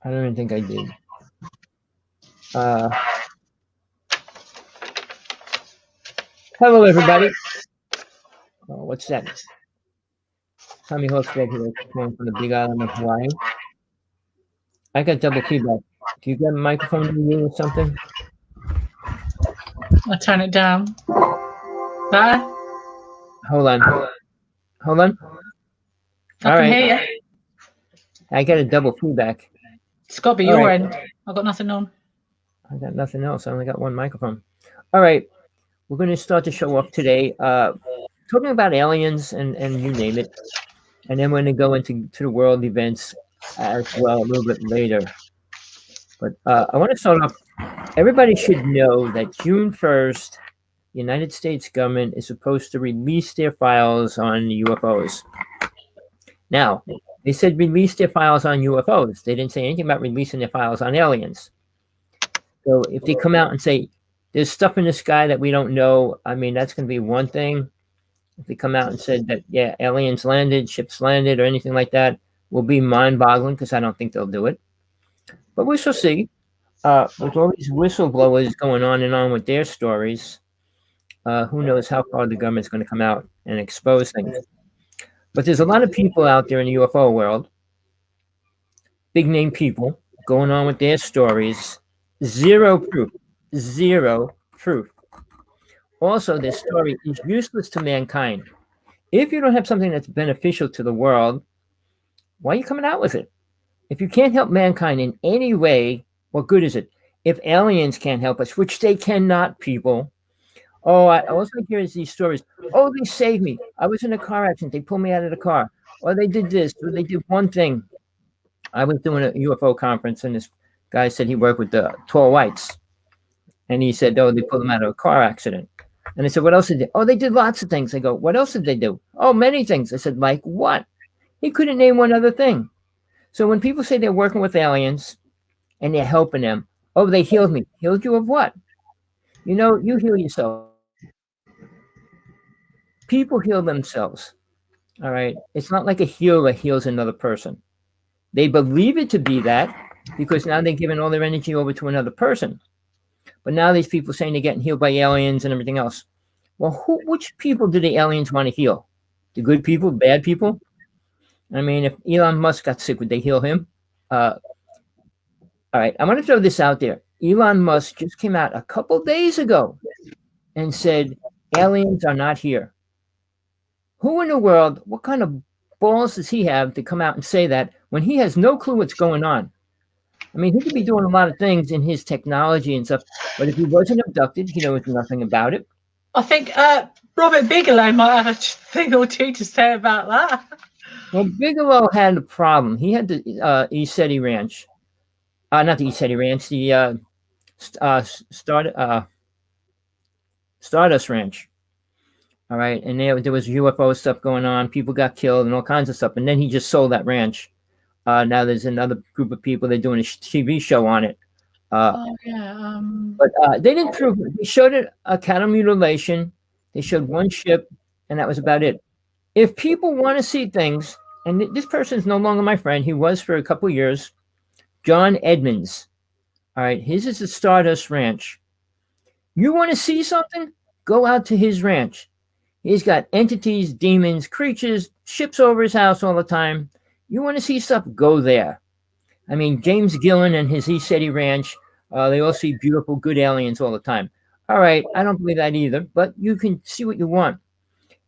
I don't even think I did. Hello, everybody. What's that? Rev.Hawksblood here, calling from the Big Island of Hawaii. I got double feedback. Do you got a microphone in you or something? I'll turn it down. Better? Hold on. Hold on. I can hear you. I got a double feedback. It's got to be your end. I've got nothing on. I got nothing else. I only got one microphone. All right. We're going to start the show off today talking about aliens and you name it. And then we're going to go into the world events as well a little bit later. But I want to start off. Everybody should know that June 1st, the United States government is supposed to release their files on UFOs. Now, they said release their files on UFOs. They didn't say anything about releasing their files on aliens. So if they come out and say, there's stuff in the sky that we don't know, I mean, that's going to be one thing. If they come out and said that, yeah, aliens landed, ships landed, or anything like that, will be mind-boggling because I don't think they'll do it. But we shall see. With all these whistleblowers going on and on with their stories, who knows how far the government's going to come out and expose things. But there's a lot of people out there in the UFO world, big-name people, going on with their stories. Zero proof. Also, this story is useless to mankind. If you don't have something that's beneficial to the world, why are you coming out with it? If you can't help mankind in any way, what good is it? If aliens can't help us, which they cannot, people. Oh, I also hear these stories. Oh, they saved me. I was in a car accident. They pulled me out of the car. Or they did this. Or they did one thing. I was doing a UFO conference, and this guy said he worked with the tall whites. And he said, oh, they pulled him out of a car accident. And I said, what else did they? Oh, they did lots of things. I go, what else did they do? Oh, many things. I said, like what? He couldn't name one other thing. So when people say they're working with aliens and they're helping them, oh, they healed me. Healed you of what? You know, you heal yourself. People heal themselves. All right. It's not like a healer heals another person. They believe it to be that because now they're giving all their energy over to another person. But now these people saying they're getting healed by aliens and everything else. Well, which people do the aliens want to heal? The good people, bad people? I mean, if Elon Musk got sick, would they heal him? All right, I'm going to throw this out there. Elon Musk just came out a couple days ago and said aliens are not here. Who in the world, what kind of balls does he have to come out and say that when he has no clue what's going on? I mean, he could be doing a lot of things in his technology and stuff, but if he wasn't abducted, he knows nothing about it. I think Robert Bigelow might have a thing or two to say about that. Well, Bigelow had a problem. He had the ESETI Ranch. Not the ESETI Ranch, the Stardust Ranch. All right, and there was UFO stuff going on. People got killed and all kinds of stuff. And then he just sold that ranch. Now there's another group of people. They're doing a TV show on it. But they didn't prove it. They showed a cattle mutilation. They showed one ship, and that was about it. If people want to see things, and this person is no longer my friend. He was for a couple of years. John Edmonds. All right, his is the Stardust Ranch. You want to see something? Go out to his ranch. He's got entities, demons, creatures, ships over his house all the time. You want to see stuff? Go there. I mean, James Gillen and his ESETI Ranch, they all see beautiful, good aliens all the time. All right, I don't believe that either, but you can see what you want.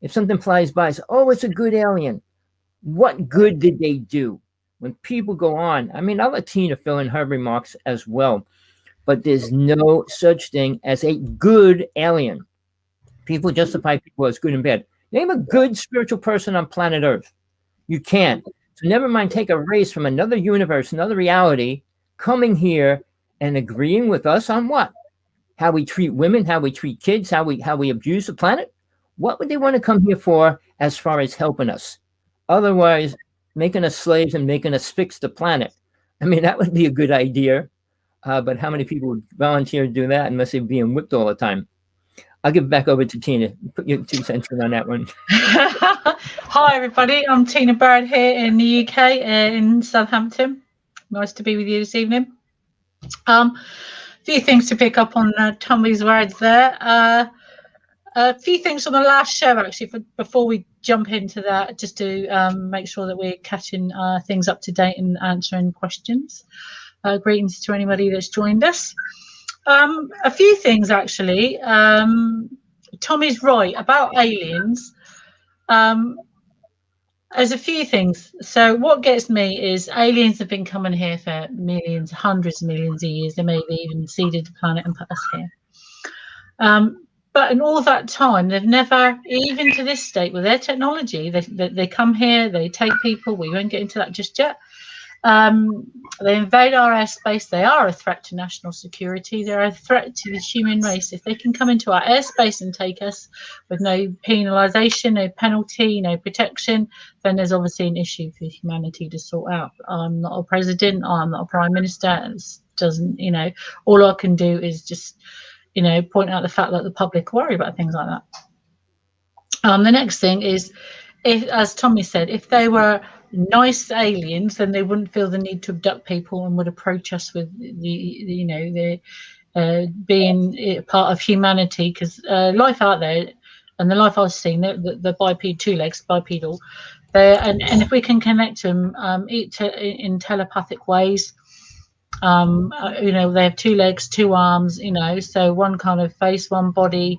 If something flies by, say, oh, it's a good alien. What good did they do? When people go on, I mean, I'll let Tina fill in her remarks as well, but there's no such thing as a good alien. People justify people as good and bad. Name a good spiritual person on planet Earth. You can't. So never mind take a race from another universe, another reality, coming here and agreeing with us on what? How we treat women, how we treat kids, how we abuse the planet. What would they want to come here for as far as helping us? Otherwise, making us slaves and making us fix the planet. I mean, that would be a good idea. But how many people would volunteer to do that unless they're being whipped all the time? I'll give it back over to Tina. Put your 2 cents in on that one. Hi, everybody. I'm Tina Barrett here in the UK, in Southampton. Nice to be with you this evening. A few things to pick up on Tommy's words there. A few things on the last show, actually, before we jump into that, just to make sure that we're catching things up to date and answering questions. Greetings to anybody that's joined us. A few things, actually. Tommy's right about aliens. There's a few things. So what gets me is aliens have been coming here for millions, hundreds of millions of years. They may have even seeded the planet and put us here. But in all that time, they've never, even to this state with their technology, they come here, they take people. We won't get into that just yet. They invade our airspace. They are a threat to national security. They're a threat to the human race. If they can come into our airspace and take us with no penalisation, no penalty, no protection, then there's obviously an issue for humanity to sort out. I'm not a president. I'm not a prime minister. It doesn't, all I can do is just, point out the fact that the public worry about things like that. The next thing is, if, as Tommy said, if they were nice aliens, then they wouldn't feel the need to abduct people and would approach us with the being part of humanity, because life out there and the life I've seen, the biped, two legs, bipedal, and if we can connect them in telepathic ways, they have two legs, two arms, so one kind of face, one body,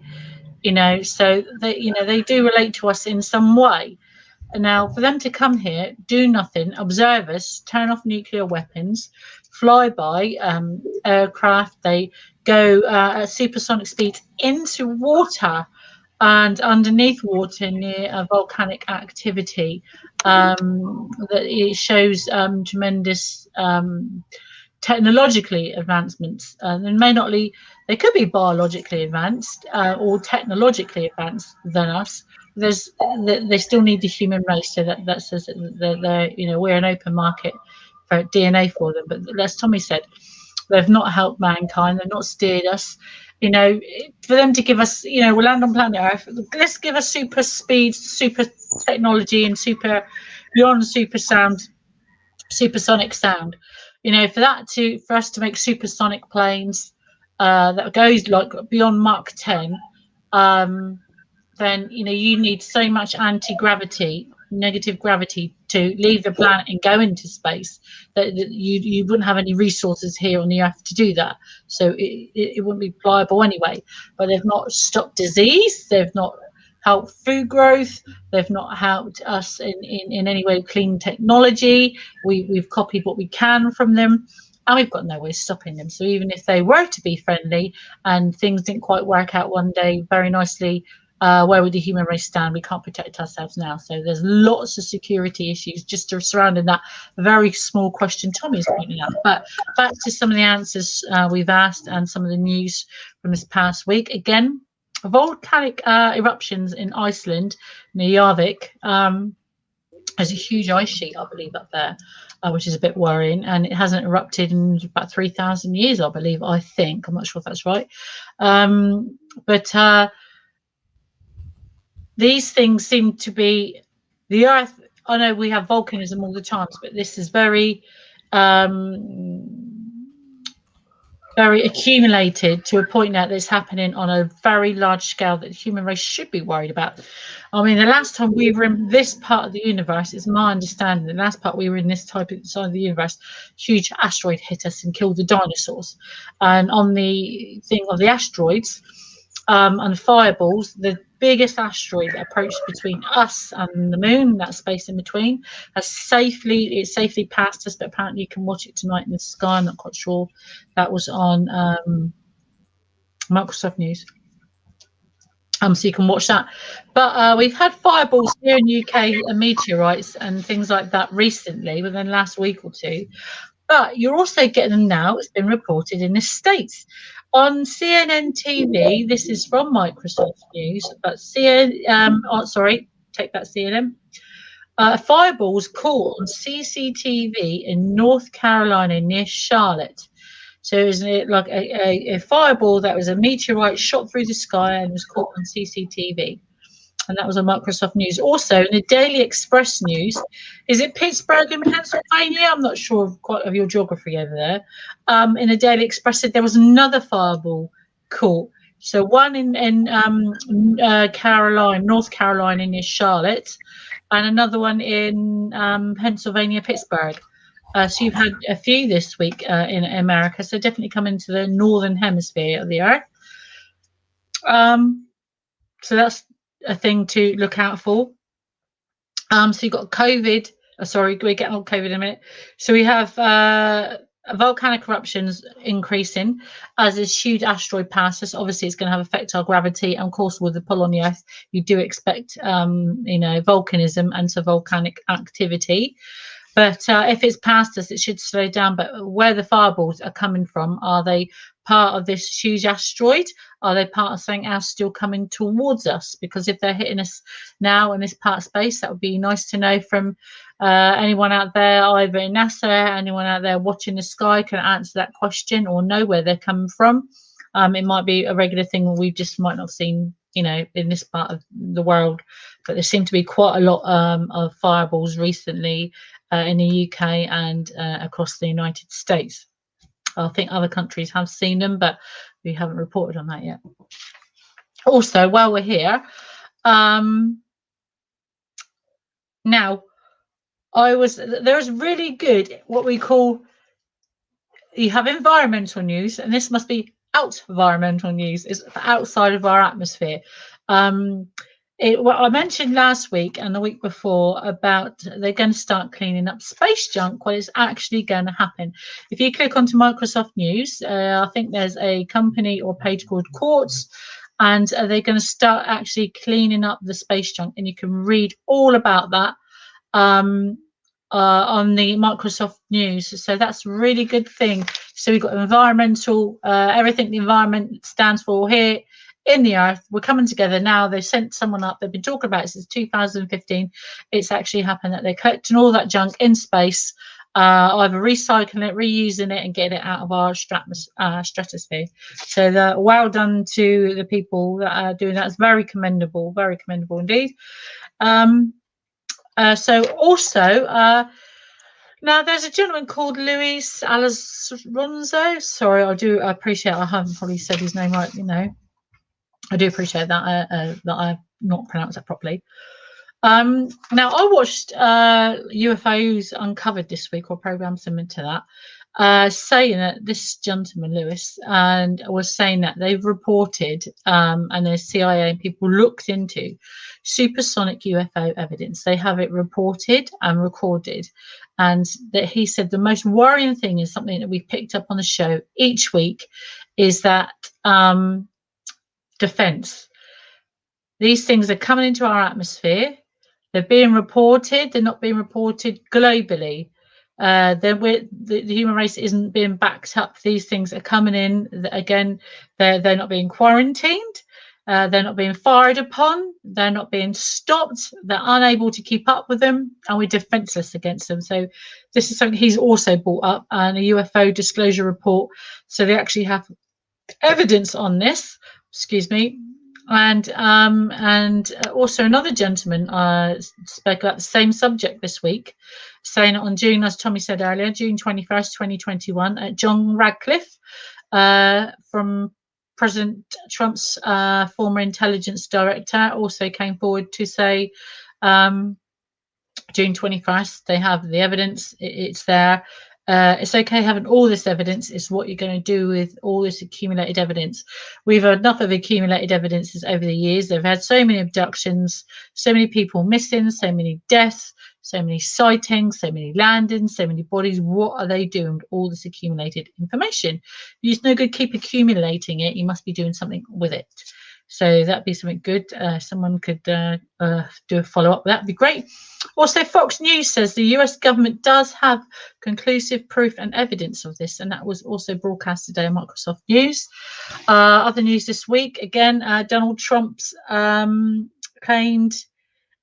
so they do relate to us in some way. And now for them to come here, do nothing, observe us, turn off nuclear weapons, fly by aircraft, they go at supersonic speed into water and underneath water near volcanic activity, that it shows tremendous technologically advancements, and they could be biologically advanced or technologically advanced than us. They still need the human race, so that says that they're we're an open market for DNA for them. But as Tommy said, they've not helped mankind. They've not steered us. For them to give us, we'll land on planet Earth. Let's give us super speed, super technology, and beyond supersonic sound. For us to make supersonic planes that goes like beyond Mach 10, then you need so much anti-gravity, negative gravity, to leave the planet and go into space that you wouldn't have any resources here on the Earth to do that. So it wouldn't be pliable anyway. But they've not stopped disease. They've not helped food growth. They've not helped us in any way clean technology. We've copied what we can from them, and we've got no way of stopping them. So even if they were to be friendly and things didn't quite work out one day very nicely, where would the human race stand? We can't protect ourselves now. So there's lots of security issues just surrounding that very small question Tommy's pointing out. But back to some of the answers we've asked and some of the news from this past week. Again, volcanic eruptions in Iceland near Jarvik. There's a huge ice sheet, I believe, up there, which is a bit worrying, and it hasn't erupted in about 3,000 years, I believe. I think, I'm not sure if that's right, but these things seem to be the Earth. I know we have volcanism all the time, but this is very very accumulated to a point now that's happening on a very large scale that the human race should be worried about. I mean, the last time we were in this part of the universe, it's my understanding, the last part we were in this type of side of the universe, huge asteroid hit us and killed the dinosaurs. And on the thing of the asteroids and fireballs, the biggest asteroid that approached between us and the moon, that space in between, has safely passed us, but apparently you can watch it tonight in the sky. I'm not quite sure. That was on Microsoft News. So you can watch that. But we've had fireballs here in the UK and meteorites and things like that recently, within the last week or two. But you're also getting them now. It's been reported in the States. On CNN TV, this is from Microsoft News, but take that, CNN. Fireballs caught on CCTV in North Carolina near Charlotte. So it was like a fireball that was a meteorite shot through the sky and was caught on CCTV. And that was on Microsoft News. Also, in the Daily Express News, is it Pittsburgh in Pennsylvania? I'm not sure of quite of your geography over there. In the Daily Express said there was another fireball caught. So one in North Carolina near Charlotte, and another one in Pennsylvania, Pittsburgh. So you've had a few this week in America. So definitely come into the northern hemisphere of the earth. So that's a thing to look out for. So you've got COVID. Sorry, we're getting on COVID in a minute. So we have volcanic eruptions increasing as this huge asteroid passes. Obviously, it's going to have effect our gravity, and of course, with the pull on the Earth, you do expect, volcanism and so volcanic activity. But if it's past us, it should slow down. But where the fireballs are coming from, are they part of this huge asteroid? Are they part of something else still coming towards us? Because if they're hitting us now in this part of space, that would be nice to know from anyone out there, either in NASA, anyone out there watching the sky can answer that question or know where they're coming from. It might be a regular thing we just might not have seen, in this part of the world. But there seem to be quite a lot of fireballs recently in the UK and across the United States. I think other countries have seen them, but we haven't reported on that yet. Also, while we're here, now there's really good what we call, you have environmental news, and this must be environmental news, is outside of our atmosphere. What I mentioned last week and the week before about they're going to start cleaning up space junk. Well, it's actually going to happen. If you click onto Microsoft News, I think there's a company or page called Quartz, and they're going to start actually cleaning up the space junk, and you can read all about that on the Microsoft News. So that's a really good thing. So we've got environmental, everything the environment stands for here in the earth. We're coming together now. They've sent someone up. They've been talking about it since 2015. It's actually happened that they're collecting all that junk in space, either recycling it, reusing it, and getting it out of our stratosphere. So well done to the people that are doing that. It's very commendable indeed. So also, now there's a gentleman called Luis Alonso. Sorry, I do appreciate I haven't probably said his name right. I do appreciate that that I've not pronounced that properly. Now I watched UFOs Uncovered this week, or program similar to that, saying that this gentleman Lewis and was saying that they've reported and the CIA people looked into supersonic UFO evidence. They have it reported and recorded, and that he said the most worrying thing is something that we picked up on the show each week is that defense. These things are coming into our atmosphere. They're being reported. They're not being reported globally. The human race isn't being backed up. These things are coming in. Again, they're not being quarantined. They're not being fired upon. They're not being stopped. They're unable to keep up with them, and we're defenseless against them. So this is something he's also brought up, and a UFO disclosure report. So they actually have evidence on this. Excuse me. And also another gentleman spoke about the same subject this week, saying on June, as Tommy said earlier, June 21st, 2021, John Radcliffe, from President Trump's former intelligence director, also came forward to say June 21st, they have the evidence, it's there. It's okay having all this evidence. It's what you're going to do with all this accumulated evidence. We've had enough of accumulated evidences over the years. They've had so many abductions, so many people missing, so many deaths, so many sightings, so many landings, so many bodies. What are they doing with all this accumulated information? It's no good keep accumulating it. You must be doing something with it. So that'd be something good. Someone could do a follow-up. That'd be great. Also, Fox News says the US government does have conclusive proof and evidence of this, and that was also broadcast today on Microsoft News. Other news this week, again, Donald Trump's claimed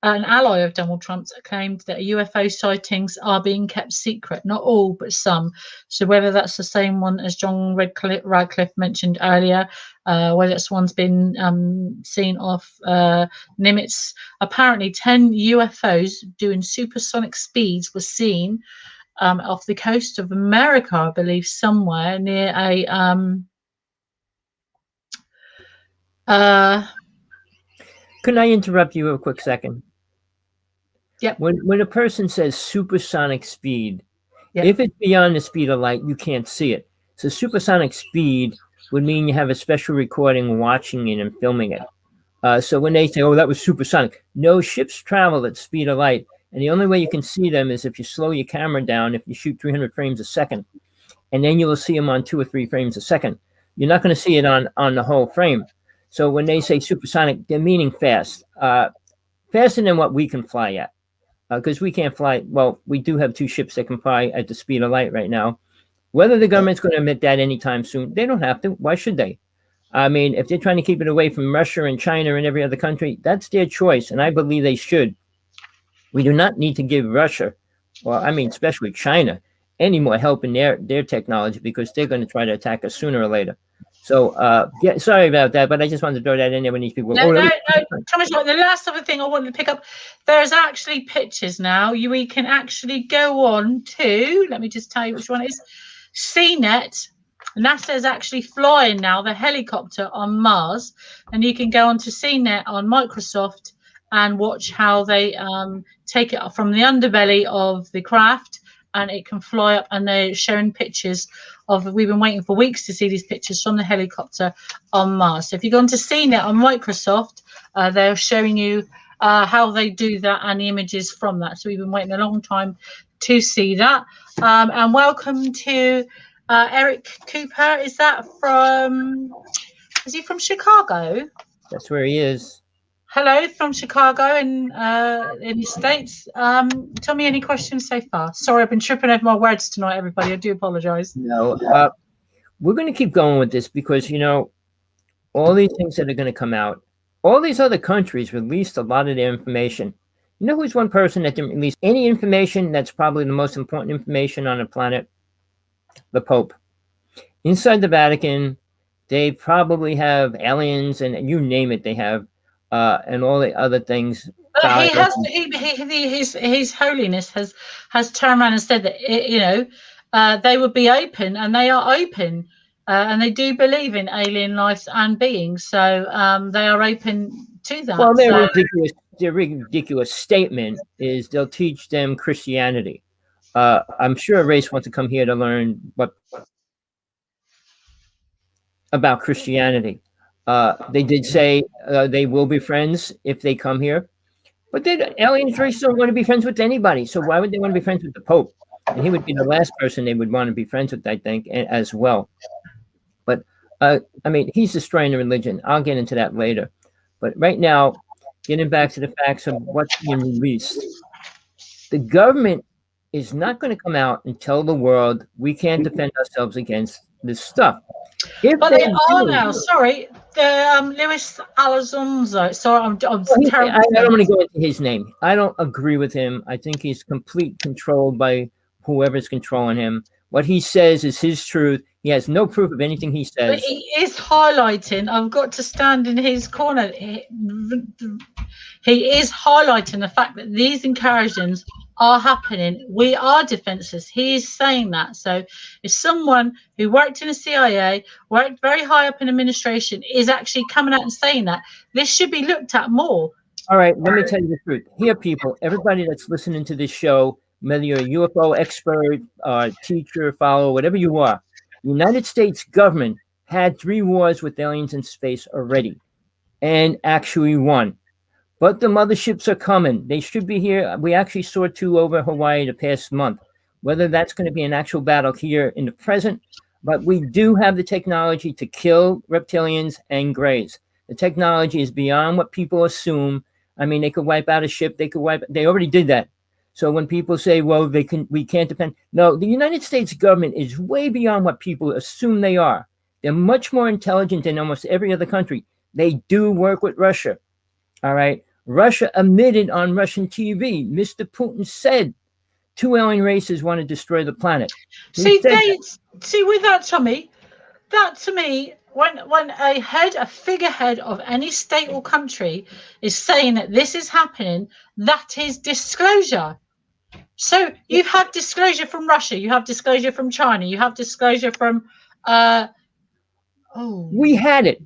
an ally of Donald Trump's, claimed that UFO sightings are being kept secret. Not all, but some. So whether that's the same one as John Radcliffe mentioned earlier, whether it's one's been seen off Nimitz. Apparently, 10 UFOs doing supersonic speeds were seen off the coast of America, I believe, somewhere near a Can I interrupt you a quick second? Yep. When a person says supersonic speed, Yep. if it's beyond the speed of light, you can't see it. So supersonic speed would mean you have a special recording watching it and filming it. So when they say, oh, that was supersonic, no, ships travel at the speed of light. And the only way you can see them is if you slow your camera down, if you shoot 300 frames a second, and then you will see them on 2 or 3 frames a second. You're not going to see it on the whole frame. So when they say supersonic, they're meaning fast, faster than what we can fly at. Because we can't fly. Well, we do have 2 ships that can fly at the speed of light right now. Whether the government's going to admit that anytime soon, they don't have to. Why should they? I mean, if they're trying to keep it away from Russia and China and every other country, that's their choice, and I believe they should. We do not need to give Russia, or I mean, especially China, any more help in their technology, because they're going to try to attack us sooner or later. So, yeah, sorry about that, but I just wanted to throw that in there when these people. No, Thomas, the last other thing I wanted to pick up, there's actually pictures now. We can actually go on to, let me just tell you which one it is, CNET. NASA is actually flying now the helicopter on Mars, and you can go on to CNET on Microsoft and watch how they take it from the underbelly of the craft, and it can fly up, and they're showing pictures of, we've been waiting for weeks to see these pictures from the helicopter on Mars. So if you go on to CNET on Microsoft, they're showing you how they do that and the images from that. So we've been waiting a long time to see that. And welcome to Eric Cooper. Is he from Chicago? That's where he is. Hello from Chicago in the States. Tell me any questions so far. Sorry, I've been tripping over my words tonight, everybody. I do apologize. No, we're going to keep going with this because, you know, all these things that are going to come out, all these other countries released a lot of their information. You know who's one person that didn't release any information that's probably the most important information on the planet? The Pope. Inside the Vatican, they probably have aliens and you name it, they have. And all the other things. His Holiness has turned around and said that they would be open, and they are open, and they do believe in alien lives and beings. So they are open to that. Well, their ridiculous statement is they'll teach them Christianity. I'm sure a race wants to come here to learn about Christianity. They did say they will be friends if they come here, but the aliens races don't want to be friends with anybody. So why would they want to be friends with the Pope? And he would be the last person they would want to be friends with, I think, as well. But I mean, he's destroying the religion. I'll get into that later. But right now, getting back to the facts of what's being released, the government is not going to come out and tell the world we can't defend ourselves against this stuff. But they are now. Sorry, Luis Elizondo. Sorry, I'm terrible. I don't want to go into his name. I don't agree with him. I think he's complete controlled by whoever's controlling him. What he says is his truth. He has no proof of anything he says. But he is highlighting. I've got to stand in his corner. He is highlighting the fact that these incursions are happening. We are defenseless. He is saying that. So if someone who worked in the CIA, worked very high up in administration, is actually coming out and saying that, this should be looked at more. All right, let me tell you the truth. Here, people, everybody that's listening to this show, whether you're a UFO expert, teacher, follower, whatever you are, the United States government had 3 wars with aliens in space already and actually won. But the motherships are coming. They should be here. We actually saw 2 over Hawaii the past month. Whether that's going to be an actual battle here in the present, but we do have the technology to kill reptilians and greys. The technology is beyond what people assume. I mean, they could wipe out a ship. They already did that. So when people say, well, we can't defend. No, the United States government is way beyond what people assume they are. They're much more intelligent than almost every other country. They do work with Russia. All right. Russia admitted on Russian TV. Mr. Putin said 2 alien races want to destroy the planet. He See, said that. see with that, Tommy. That to me, when a figurehead of any state or country is saying that this is happening, that is disclosure. So you've had disclosure from Russia, you have disclosure from China, you have disclosure from We had it.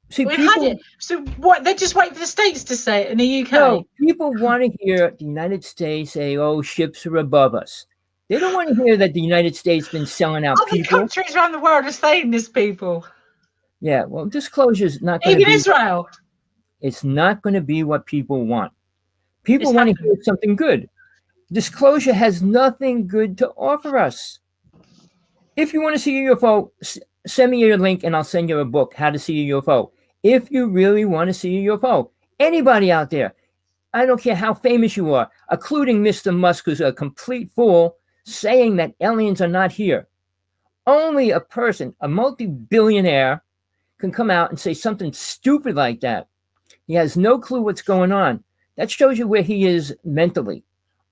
See, we've had people. it. So what? They just wait for the states to say it in the UK. No, people want to hear the United States say, "Oh, ships are above us." They don't want to hear that the United States been selling out Other people. countries around the world are saying this, people. Yeah, well, disclosure is not going to Even be. Israel. It's not going to be what people want. People It's want to happened. hear something good. Disclosure has nothing good to offer us. If you want to see a UFO, send me your link and I'll send you a book, How to See a UFO. If you really want to see a UFO, anybody out there, I don't care how famous you are, including Mr. Musk, who's a complete fool, saying that aliens are not here. Only a person, a multi-billionaire, can come out and say something stupid like that. He has no clue what's going on. That shows you where he is mentally.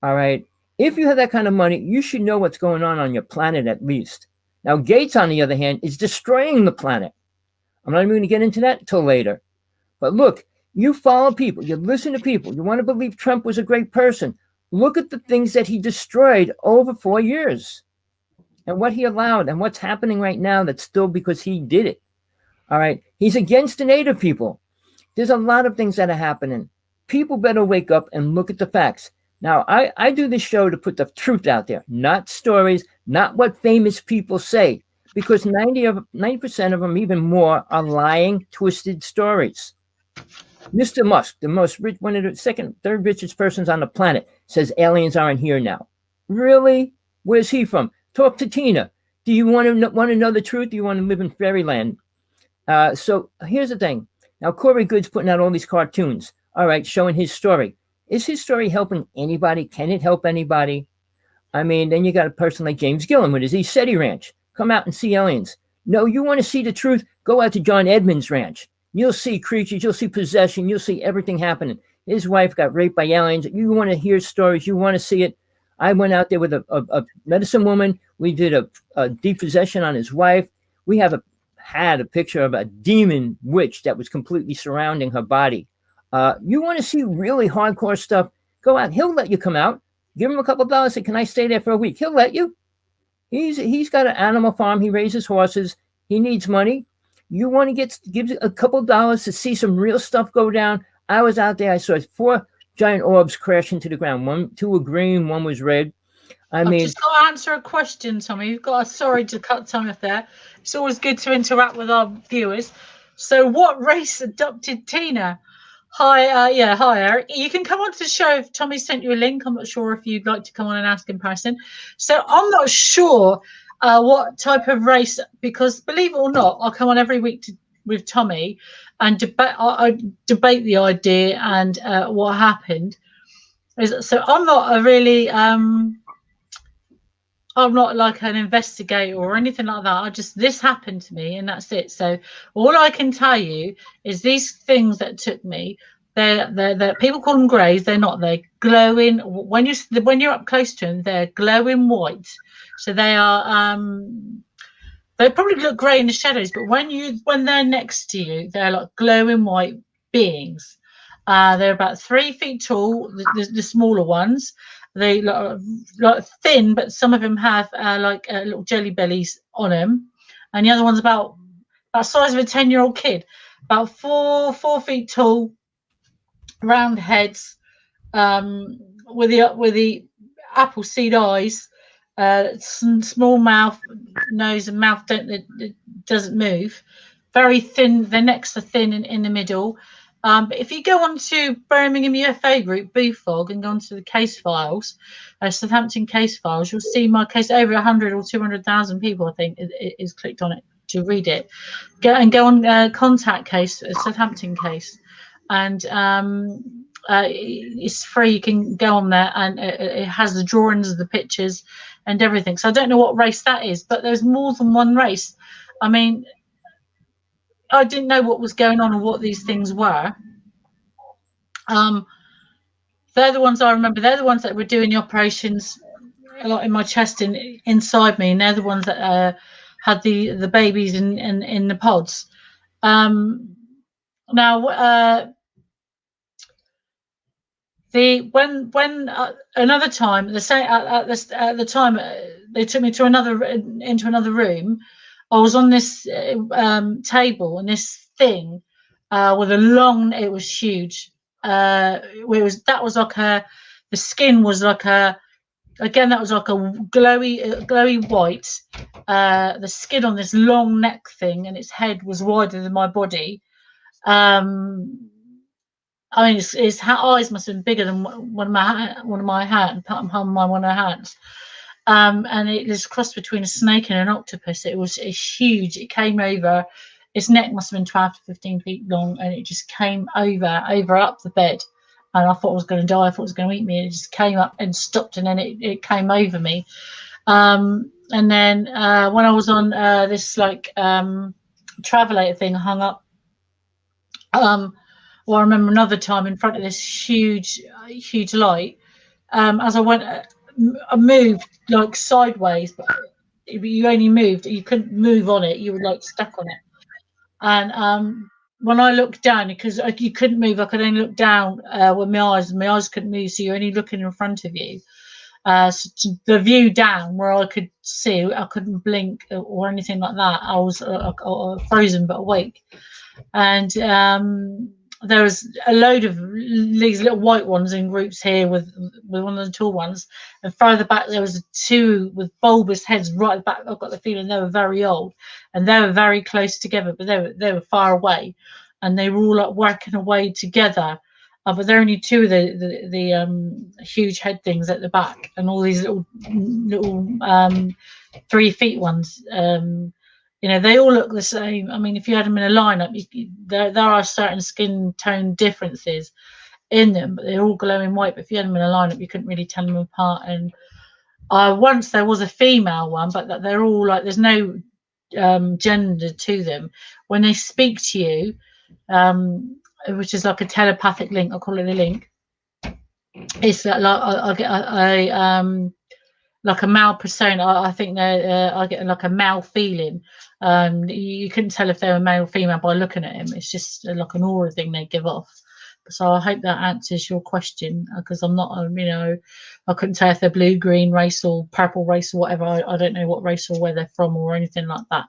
All right. If you have that kind of money, you should know what's going on your planet at least. Now, Gates, on the other hand, is destroying the planet. I'm not even going to get into that until later. But look, you follow people, you listen to people, you want to believe Trump was a great person. Look at the things that he destroyed over 4 years and what he allowed and what's happening right now that's still because he did it. All right. He's against the native people. There's a lot of things that are happening. People better wake up and look at the facts. Now, I do this show to put the truth out there, not stories, not what famous people say, because 90% of them, even more, are lying, twisted stories. Mr. Musk, the most rich, one of the second, third richest persons on the planet, says aliens aren't here now. Really? Where's he from? Talk to Tina. Do you want to know the truth? Do you want to live in fairyland? So here's the thing. Now, Corey Good's putting out all these cartoons. All right, showing his story. Is his story helping anybody? Can it help anybody? I mean, then you got a person like James Gillen with his ESETI Ranch. Come out and see aliens. No, you want to see the truth? Go out to John Edmonds Ranch. You'll see creatures. You'll see possession. You'll see everything happening. His wife got raped by aliens. You want to hear stories. You want to see it. I went out there with a medicine woman. We did a depossession on his wife. We had a picture of a demon witch that was completely surrounding her body. You want to see really hardcore stuff? Go out. He'll let you come out. Give him a couple of dollars. Say, can I stay there for a week? He'll let you. He's got an animal farm. He raises horses. He needs money. You want to give a couple of dollars to see some real stuff go down? I was out there. I saw 4 giant orbs crash into the ground. 2 were green, 1 was red. I've just got to answer a question, Tommy. You've got sorry to cut Tommy off there. It's always good to interact with our viewers. So, what race adopted Tina? Hi, hi, Eric. You can come on to the show if Tommy sent you a link. I'm not sure if you'd like to come on and ask in person. So, I'm not sure what type of race, because believe it or not, I'll come on every week with Tommy and debate. I debate the idea and what happened. So, I'm not a really. I'm not like an investigator or anything like that. This happened to me and that's it. So all I can tell you is these things that took me, they're people call them greys. They're not. They're glowing. When you're up close to them, they're glowing white. So they are. They probably look grey in the shadows, but when they're next to you, they're like glowing white beings. They're about 3 feet tall. The smaller ones. They look like thin, but some of them have little jelly bellies on them, and the other one's about the size of a 10-year-old kid, about 4 feet tall, round heads, with the apple seed eyes, small mouth, nose, and mouth doesn't move. Very thin. Their necks are thin in the middle. But if you go on to Birmingham UFO group, BFOG, and go on to the case files, Southampton case files, you'll see my case. Over 100 or 200,000 people, I think, is clicked on it to read it. Go on contact case, Southampton case, and it's free. You can go on there, and it has the drawings of the pictures and everything. So I don't know what race that is, but there's more than one race. I mean, I didn't know what was going on or what these things were. Um, they're the ones I remember. They're the ones that were doing the operations a lot in my chest and inside me, and they're the ones that had the babies in the pods. Now, when another time the same at the time they took me to into another room. I was on this table and this thing with a long. It was huge. It was that was like a the skin was like a again that was like a glowy white. The skin on this long neck thing and its head was wider than my body. Um, I mean, his eyes must have been bigger than one of my hands, one of my hands. And it was a cross between a snake and an octopus. It was huge. It came over. Its neck must have been 12 to 15 feet long, and it just came over up the bed. And I thought I was going to die. I thought it was going to eat me. It just came up and stopped, and then it came over me. And then when I was on this like travelator thing hung up, well, I remember another time in front of this huge light. As I went, I moved like sideways, but you only moved. You couldn't move on it. You were like stuck on it. And when I looked down, because you couldn't move, I could only look down with my eyes couldn't move, so you're only looking in front of you. So the view down where I could see, I couldn't blink or anything like that. I was frozen but awake. And there was a load of these little white ones in groups here with one of the tall ones, and further back there was two with bulbous heads right back. I've got the feeling they were very old, and they were very close together, but they were far away, and they were all like working away together. But there are only two of the huge head things at the back, and all these little 3 feet ones. They all look the same. I mean, if you had them in a lineup, there are certain skin tone differences in them, but they're all glowing white. But if you had them in a lineup, you couldn't really tell them apart. And once there was a female one, but they're all like there's no gender to them. When they speak to you, which is like a telepathic link, I'll call it a link. It's like I get like a male persona. I think I get like a male feeling. You couldn't tell if they were male or female by looking at him. It's just like an aura thing they give off. So I hope that answers your question, because I'm not, I couldn't tell if they're blue, green race or purple race or whatever. I don't know what race or where they're from or anything like that.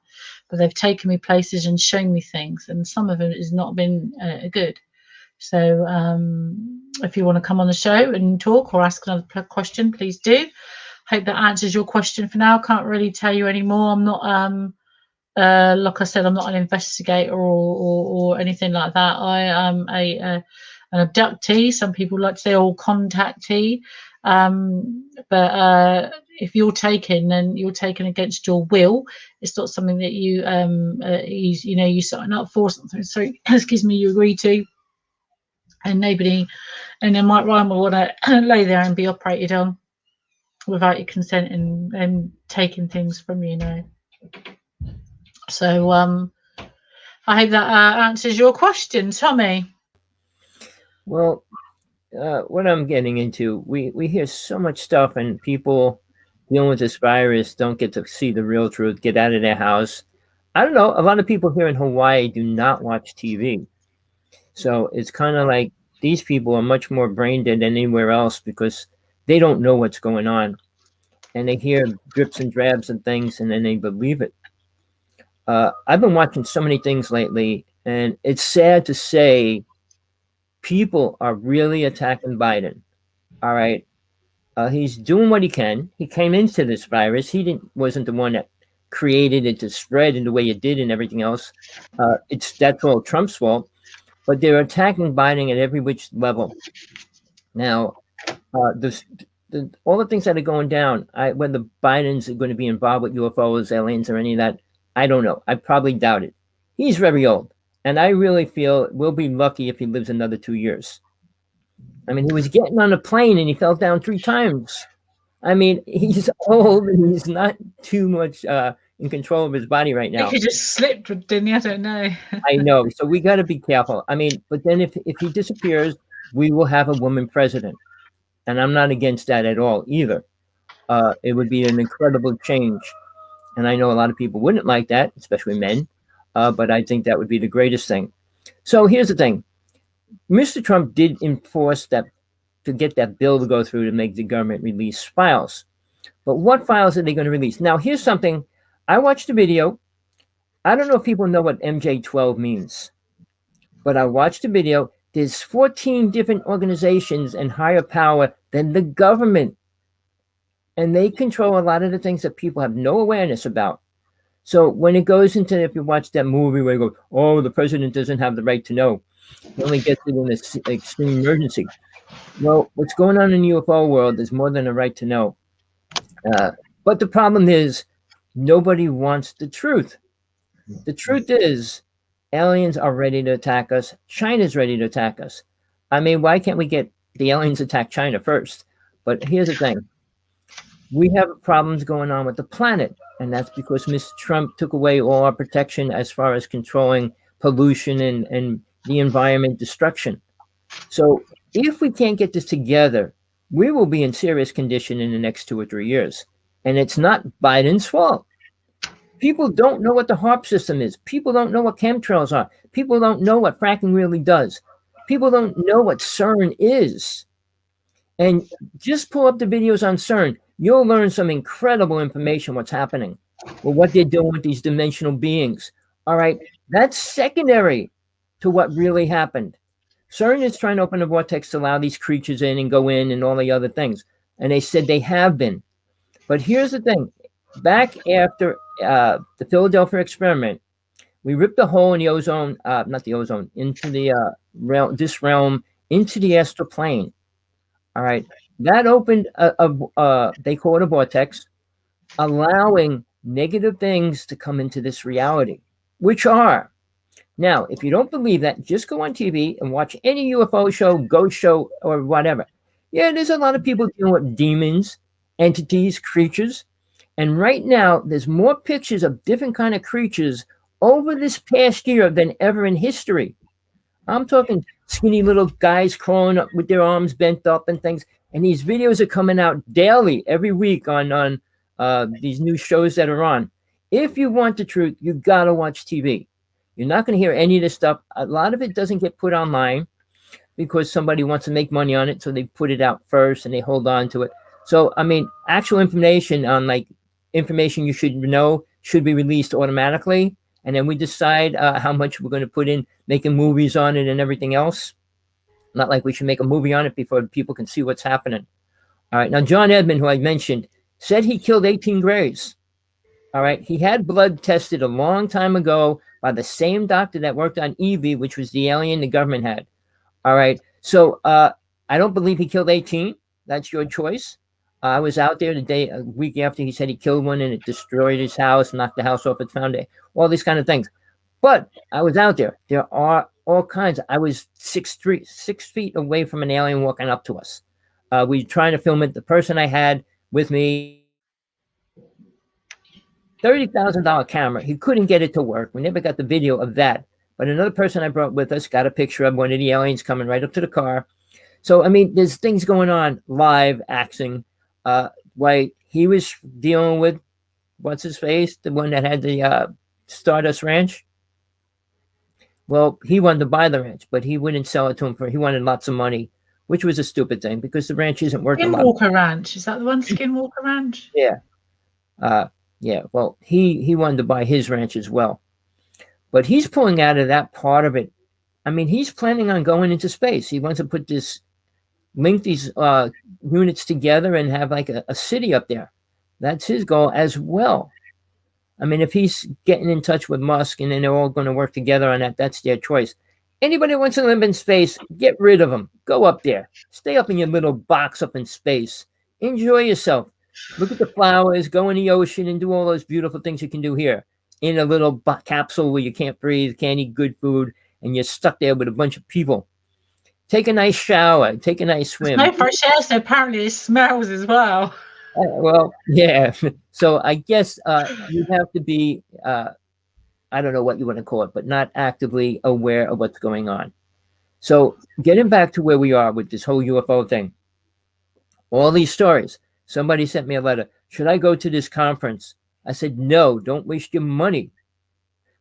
But they've taken me places and shown me things, and some of it has not been good. So if you want to come on the show and talk or ask another question, please do. Hope that answers your question for now. Can't really tell you anymore. I'm not, like I said, I'm not an investigator or anything like that. I am an abductee. Some people like to say, or contactee. But if you're taken, then you're taken against your will. It's not something that you sign up for, something. So excuse me, you agree to, and nobody, and then Mike Ryan will want to lay there and be operated on without your consent and taking things from you, So I hope that answers your question, Tommy. Well, what I'm getting into, we hear so much stuff, and people dealing with this virus don't get to see the real truth, get out of their house. I don't know. A lot of people here in Hawaii do not watch TV. So it's kind of like these people are much more brain dead than anywhere else because they don't know what's going on. And they hear drips and drabs and things, and then they believe it. I've been watching so many things lately, and it's sad to say people are really attacking Biden. All right. He's doing what he can. He came into this virus. Wasn't the one that created it to spread in the way it did and everything else. That's all Trump's fault. But they're attacking Biden at every which level. Now, all the things that are going down, whether Biden's going to be involved with UFOs, aliens, or any of that, I don't know. I probably doubt it. He's very old, and I really feel we'll be lucky if he lives another 2 years. I mean, he was getting on a plane and he fell down 3 times. I mean, he's old and he's not too much in control of his body right now. He just slipped, didn't he? I don't know. I know. So we got to be careful. I mean, but then if he disappears, we will have a woman president. And I'm not against that at all either. It would be an incredible change. And I know a lot of people wouldn't like that, especially men. But I think that would be the greatest thing. So here's the thing. Mr. Trump did enforce that to get that bill to go through to make the government release files. But what files are they going to release? Now, here's something. I watched the video. I don't know if people know what MJ12 means, but I watched the video. There's 14 different organizations and higher power than the government. And they control a lot of the things that people have no awareness about. So when it goes into, if you watch that movie where you go, oh, the president doesn't have the right to know. He only gets it in an extreme emergency. Well, what's going on in the UFO world is more than a right to know. But the problem is nobody wants the truth. The truth is aliens are ready to attack us. China's ready to attack us. I mean, why can't we get the aliens attack China first? But here's the thing. We have problems going on with the planet, and that's because Mr. Trump took away all our protection as far as controlling pollution and the environment destruction. So if we can't get this together, we will be in serious condition in the next 2 or 3 years. And it's not Biden's fault. People don't know what the HARP system is. People don't know what chemtrails are. People don't know what fracking really does. People don't know what CERN is. And just pull up the videos on CERN. You'll learn some incredible information what's happening, or what they're doing with these dimensional beings. All right, that's secondary to what really happened. CERN is trying to open the vortex to allow these creatures in and go in and all the other things. And they said they have been. But here's the thing. Back after the Philadelphia experiment, we ripped a hole in the ozone, not the ozone, into the realm, into the astral plane. All right. That opened they call it a vortex, allowing negative things to come into this reality, which are. Now, if you don't believe that, just go on TV and watch any UFO show, ghost show, or whatever. Yeah, there's a lot of people dealing with demons, entities, creatures. And right now, there's more pictures of different kind of creatures over this past year than ever in history. I'm talking skinny little guys crawling up with their arms bent up and things. And these videos are coming out daily, every week on these new shows that are on. If you want the truth, you got to watch TV. You're not going to hear any of this stuff. A lot of it doesn't get put online because somebody wants to make money on it. So they put it out first and they hold on to it. So, I mean, actual information on like information you should know should be released automatically. And then we decide how much we're going to put in making movies on it and everything else. Not like we should make a movie on it before people can see what's happening. All right. Now, John Edmund, who I mentioned, said he killed 18 Greys. All right. He had blood tested a long time ago by the same doctor that worked on Evie, which was the alien the government had. All right. So I don't believe he killed 18. That's your choice. I was out there a week after he said he killed one and it destroyed his house, knocked the house off its foundation, all these kind of things. But I was out there. There are all kinds. I was 6 feet away from an alien walking up to us. We were trying to film it. The person I had with me, $30,000 camera. He couldn't get it to work. We never got the video of that. But another person I brought with us got a picture of one of the aliens coming right up to the car. So, I mean, there's things going on live, acting. Why he was dealing with, what's his face? The one that had the Stardust Ranch. Well, he wanted to buy the ranch, but he wouldn't sell it to him he wanted lots of money, which was a stupid thing because the ranch isn't worth a lot. Skinwalker Ranch, is that the one? Skinwalker Ranch? Yeah. Yeah. Well, he wanted to buy his ranch as well, but he's pulling out of that part of it. I mean, he's planning on going into space. He wants to link these units together and have like a city up there. That's his goal as well. I mean, if he's getting in touch with Musk and then they're all going to work together on that, that's their choice. Anybody who wants to live in space, get rid of them. Go up there. Stay up in your little box up in space. Enjoy yourself. Look at the flowers, go in the ocean and do all those beautiful things you can do here in a little capsule where you can't breathe, can't eat good food, and you're stuck there with a bunch of people. Take a nice shower. Take a nice swim. No fresh air, so apparently it smells as well. Well, yeah. So I guess you have to be, I don't know what you want to call it, but not actively aware of what's going on. So getting back to where we are with this whole UFO thing, all these stories. Somebody sent me a letter. Should I go to this conference? I said, no, don't waste your money.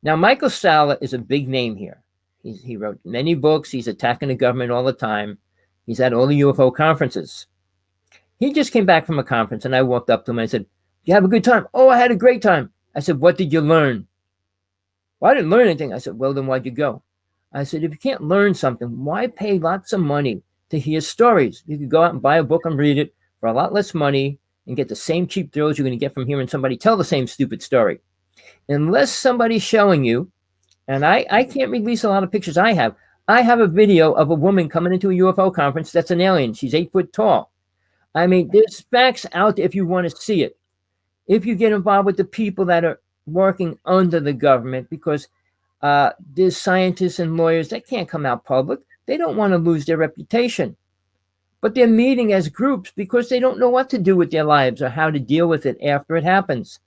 Now, Michael Salla is a big name here. He wrote many books. He's attacking the government all the time. He's at all the UFO conferences. He just came back from a conference, and I walked up to him and I said, you have a good time? Oh, I had a great time. I said, what did you learn? Well, I didn't learn anything. I said, well, then why'd you go? I said, if you can't learn something, why pay lots of money to hear stories? You could go out and buy a book and read it for a lot less money and get the same cheap thrills you're going to get from hearing somebody tell the same stupid story. Unless somebody's showing you, and I can't release a lot of pictures I have a video of a woman coming into a UFO conference that's an alien. She's 8 foot tall. I mean, there's facts out there if you want to see it. If you get involved with the people that are working under the government, because there's scientists and lawyers that can't come out public. They don't want to lose their reputation. But they're meeting as groups because they don't know what to do with their lives or how to deal with it after it happens.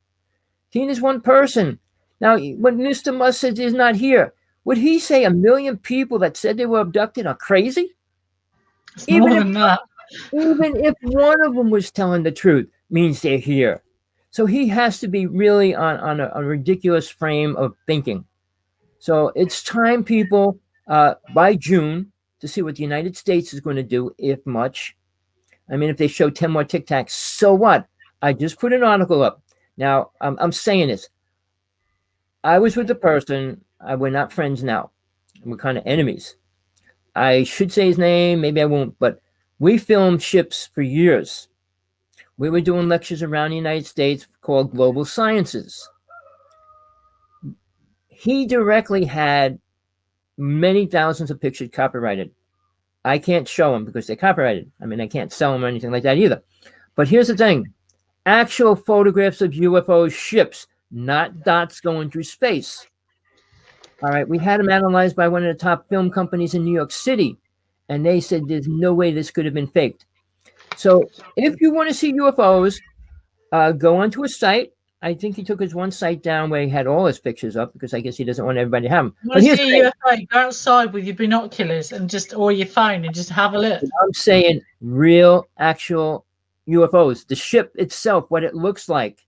Tina's one person. Now, when Mr. Musk says he's not here, would he say 1 million people that said they were abducted are crazy? It's more than that. Even if one of them was telling the truth, means they're here. So he has to be really on a ridiculous frame of thinking. So it's time, people, by June, to see what the United States is going to do, if much. I mean, if they show 10 more Tic Tacs, so what? I just put an article up. Now, I'm saying this. I was with the person. We're not friends now. We're kind of enemies. I should say his name. Maybe I won't. But we filmed ships for years. We were doing lectures around the United States called Global Sciences. He directly had many thousands of pictures copyrighted. I can't show them because they're copyrighted. I mean, I can't sell them or anything like that either. But here's the thing. Actual photographs of UFO ships, not dots going through space. All right, we had them analyzed by one of the top film companies in New York City, and they said there's no way this could have been faked. So if you want to see UFOs, go onto a site. I think he took his one site down where he had all his pictures up because I guess he doesn't want everybody to have them. But here's the UFO, go outside with your binoculars and or your phone and just have a look. I'm saying real, actual UFOs. The ship itself, what it looks like.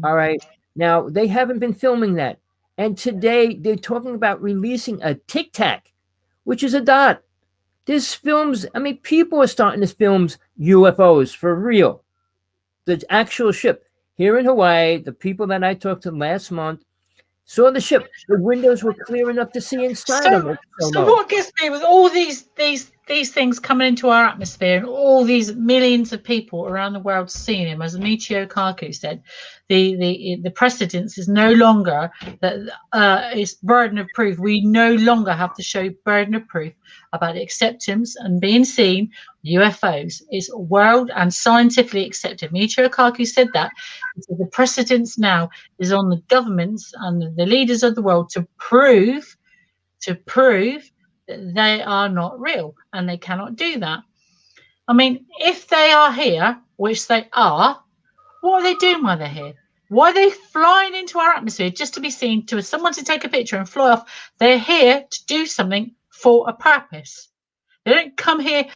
All right. Now, they haven't been filming that. And today they're talking about releasing a Tic Tac, which is a dot. There's films. I mean, people are starting to film UFOs for real. The actual ship. Here in Hawaii, the people that I talked to last month saw the ship. The windows were clear enough to see inside of it. So what gets me with all these things coming into our atmosphere and all these millions of people around the world seeing him, as Michio Kaku said, the precedence is no longer that it's burden of proof. We no longer have to show burden of proof about acceptance and being seen. UFOs is world and scientifically accepted. Michio Kaku said that. So the precedence now is on the governments and the leaders of the world to prove that they are not real, and they cannot do that. I mean, if they are here, which they are, what are they doing while they're here? Why are they flying into our atmosphere just to be seen, to someone to take a picture and fly off? They're here to do something for a purpose. They don't come here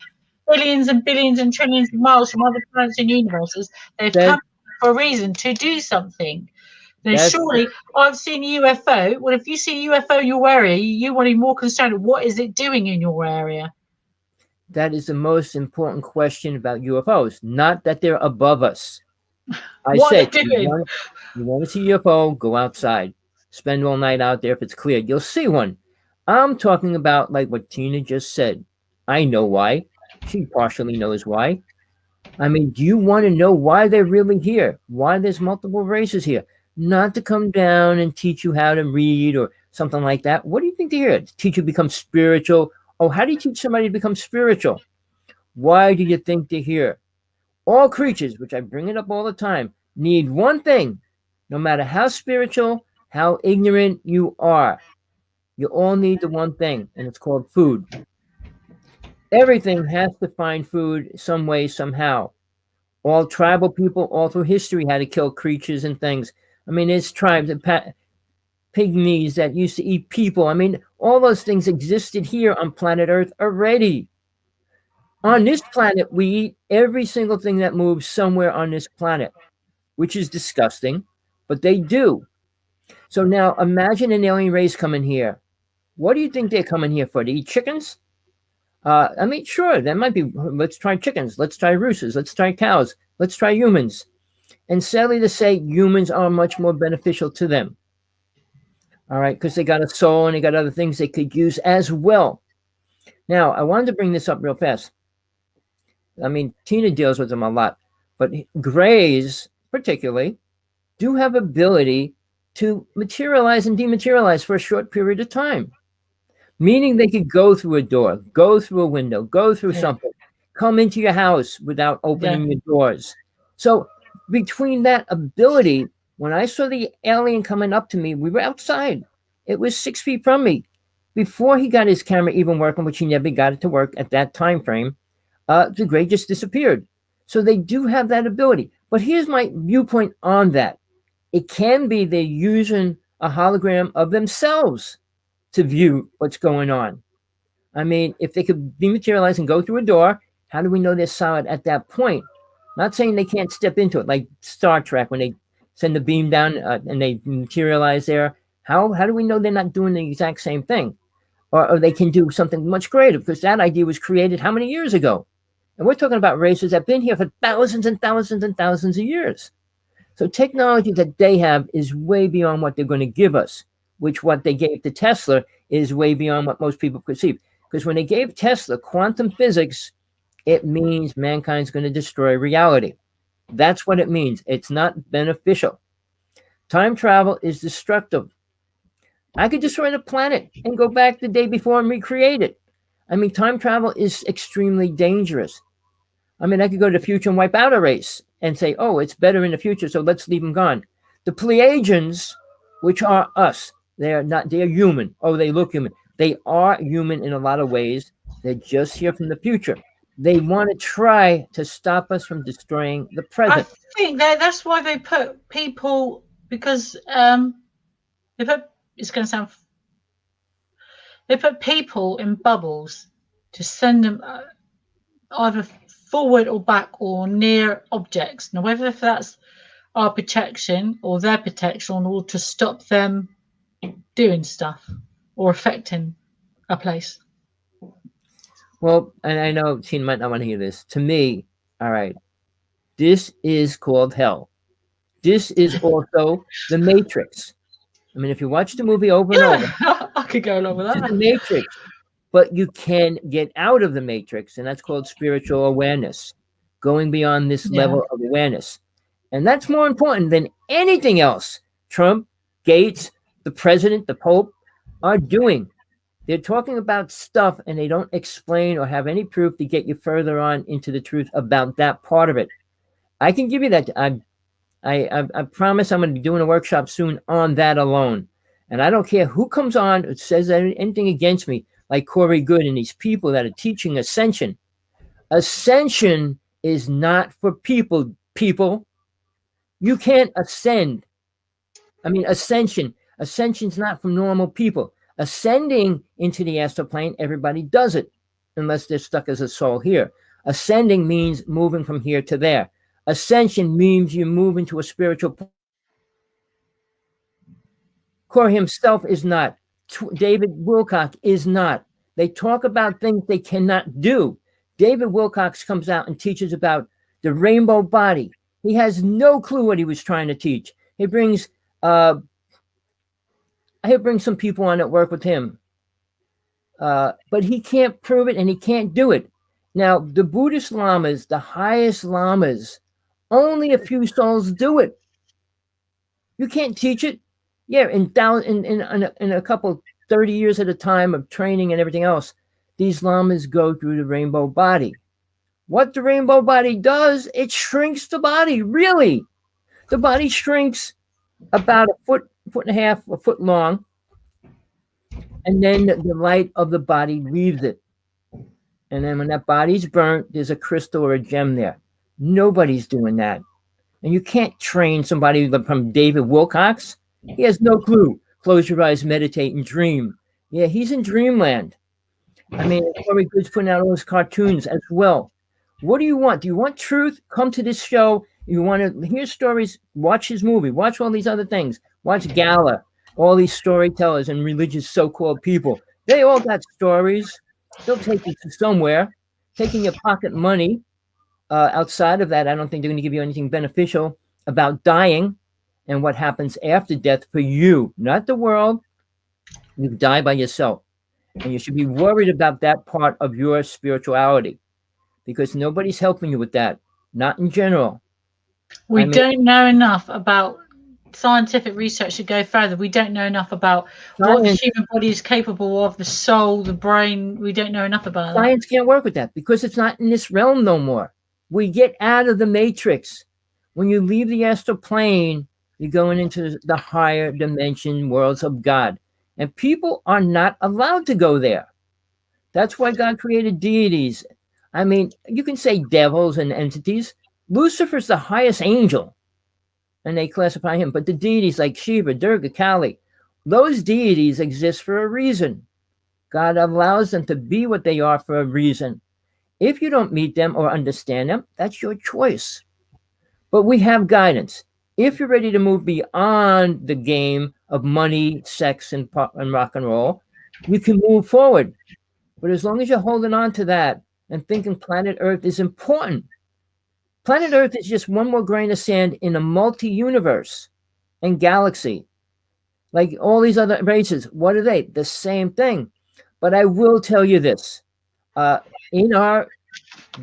billions and billions and trillions of miles from other planets and universes. They've come for a reason, to do something. Then surely, I've seen a UFO. Well, if you see a UFO in your area, you want to be more concerned with what is it doing in your area. That is the most important question about UFOs, not that they're above us. I said, you want to see UFO, go outside. Spend all night out there if it's clear. You'll see one. I'm talking about like what Tina just said. I know why. She partially knows why. I mean, do you want to know why they're really here? Why there's multiple races here? Not to come down and teach you how to read or something like that. What do you think they're here? To teach you to become spiritual? Oh, how do you teach somebody to become spiritual? Why do you think they're here? All creatures, which I bring it up all the time, need one thing. No matter how spiritual, how ignorant you are, you all need the one thing, and it's called food. Everything has to find food some way, somehow. All tribal people all through history had to kill creatures and things. I mean, it's tribes. pygmies that used to eat people. I mean, all those things existed here on planet Earth already. On this planet, we eat every single thing that moves somewhere on this planet, which is disgusting, but they do. So now imagine an alien race coming here. What do you think they're coming here for? To eat chickens? I mean, sure, that might be. Let's try chickens. Let's try roosters. Let's try cows. Let's try humans. And sadly to say, humans are much more beneficial to them. All right, because they got a soul and they got other things they could use as well. Now, I wanted to bring this up real fast. I mean, Tina deals with them a lot, but grays, particularly, do have ability to materialize and dematerialize for a short period of time. Meaning they could go through a door, go through a window, go through something, come into your house without opening your doors. So between that ability, when I saw the alien coming up to me, we were outside. It was 6 feet from me. Before he got his camera even working, which he never got it to work at that time frame, the gray just disappeared. So they do have that ability. But here's my viewpoint on that. It can be they're using a hologram of themselves to view what's going on. I mean, if they could dematerialize and go through a door, how do we know they're solid at that point? Not saying they can't step into it, like Star Trek when they send the beam down and they materialize there. How do we know they're not doing the exact same thing? Or they can do something much greater, because that idea was created how many years ago? And we're talking about races that have been here for thousands and thousands and thousands of years. So technology that they have is way beyond what they're going to give us, which what they gave to Tesla is way beyond what most people perceive. Because when they gave Tesla quantum physics, it means mankind's going to destroy reality. That's what it means. It's not beneficial. Time travel is destructive. I could destroy the planet and go back the day before and recreate it. I mean, time travel is extremely dangerous. I mean, I could go to the future and wipe out a race and say, oh, it's better in the future, so let's leave them gone. The Pleiadians, which are us, they're human. Oh, they look human. They are human in a lot of ways. They're just here from the future. They want to try to stop us from destroying the present. I think that's why they put people, because they put, it's going to sound, they put people in bubbles to send them either forward or back or near objects. Now, whether that's our protection or their protection, or to stop them doing stuff or affecting a place. Well, and I know Tina might not want to hear this. To me, all right, this is called hell. This is also the Matrix. I mean, if you watch the movie over and over, I could go along with that. It's the Matrix, but you can get out of the Matrix, and that's called spiritual awareness, going beyond this level of awareness. And that's more important than anything else Trump, Gates, the president, the Pope are doing. They're talking about stuff, and they don't explain or have any proof to get you further on into the truth about that part of it. I can give you that. I promise I'm going to be doing a workshop soon on that alone. And I don't care who comes on or says anything against me, like Corey Good and these people that are teaching ascension. Ascension is not for people. You can't ascend. I mean, ascension's not for normal people. Ascending into the astral plane, everybody does it, unless they're stuck as a soul here. Ascending means moving from here to there. Ascension means you move into a spiritual plane. Corey himself is not. David Wilcock is not. They talk about things they cannot do. David Wilcox comes out and teaches about the rainbow body. He has no clue what he was trying to teach. He brings some people on that work with him. But he can't prove it and he can't do it. Now, the Buddhist lamas, the highest lamas, only a few souls do it. You can't teach it. Yeah, in a couple 30 years at a time of training and everything else, these lamas go through the rainbow body. What the rainbow body does, it shrinks the body, really. The body shrinks about a foot and a half, a foot long, and then the light of the body leaves it. And then when that body's burnt, there's a crystal or a gem there. Nobody's doing that. And you can't train somebody from David Wilcox. He has no clue. close your eyes, meditate, and dream. Yeah, he's in dreamland. I mean, Corey Good's putting out all those cartoons as well. What do you want? Do you want truth? Come to this show. You want to hear stories? Watch his movie. Watch all these other things. Watch Gala. All these storytellers and religious so-called people. They all got stories. They'll take you to somewhere. Taking your pocket money. Outside of that, I don't think they're going to give you anything beneficial about dying and what happens after death for you, not the world. You die by yourself. And you should be worried about that part of your spirituality because nobody's helping you with that, not in general. We don't know enough about scientific research to go further. We don't know enough about what the human body is capable of, the soul, the brain. We don't know enough about that. Science can't work with that because it's not in this realm no more. We get out of the matrix. When you leave the astral plane, you're going into the higher dimension worlds of God. And people are not allowed to go there. That's why God created deities. I mean, you can say devils and entities. Lucifer's the highest angel, and they classify him. But the deities like Shiva, Durga, Kali, those deities exist for a reason. God allows them to be what they are for a reason. If you don't meet them or understand them, that's your choice. But we have guidance. If you're ready to move beyond the game of money, sex, and rock and roll, you can move forward. But as long as you're holding on to that and thinking planet Earth is important, planet Earth is just one more grain of sand in a multi-universe and galaxy. Like all these other races, what are they? The same thing. But I will tell you this. In our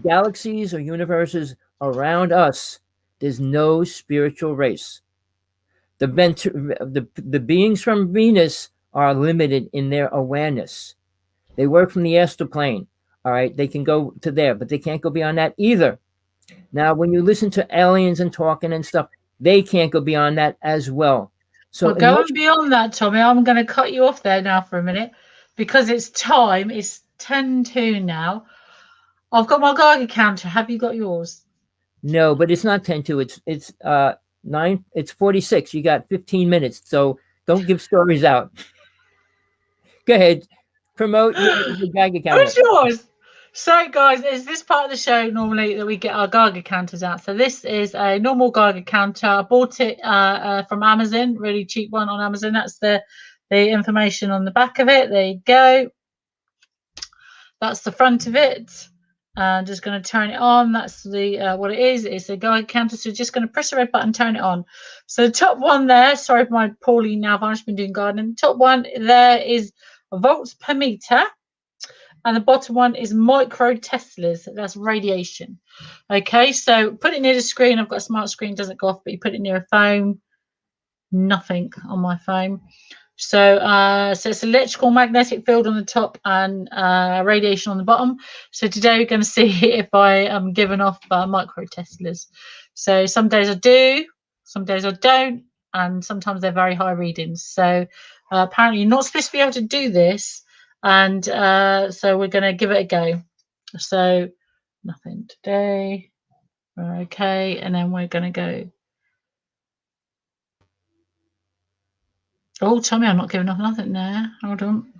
galaxies or universes around us, there's no spiritual race. The beings from Venus are limited in their awareness. They work from the astral plane. All right, they can go to there, but they can't go beyond that either. Now, when you listen to aliens and talking and stuff, they can't go beyond that as well. So going beyond that, Tommy, I'm going to cut you off there now for a minute because it's time. It's 10:02 now. I've got my Geiger counter. Have you got yours? No, but it's not 10:02. It's 9. It's 46. You got 15 minutes. So don't give stories out. Go ahead. Promote your Geiger counter. What's yours? So, guys, is this part of the show normally that we get our Geiger counters out? So this is a normal Geiger counter. I bought it from Amazon, really cheap one on Amazon. That's the information on the back of it. There you go. That's the front of it. I'm just going to turn it on. That's the what it is. It's a Geiger counter. So just going to press the red button, turn it on. So the top one there, sorry for my poorly now, I've just been doing gardening. Top one there is volts per meter. And the bottom one is micro Teslas. That's radiation. Okay, so put it near the screen. I've got a smart screen, doesn't go off, but you put it near a phone. Nothing on my phone. So it's electrical magnetic field on the top and radiation on the bottom. So today we're going to see if I am giving off micro Teslas. So some days I do, some days I don't, and sometimes they're very high readings. So apparently you're not supposed to be able to do this. And so we're going to give it a go. So nothing today. Okay, and then we're going to go. Oh, Tommy, I'm not giving off nothing there. Hold on.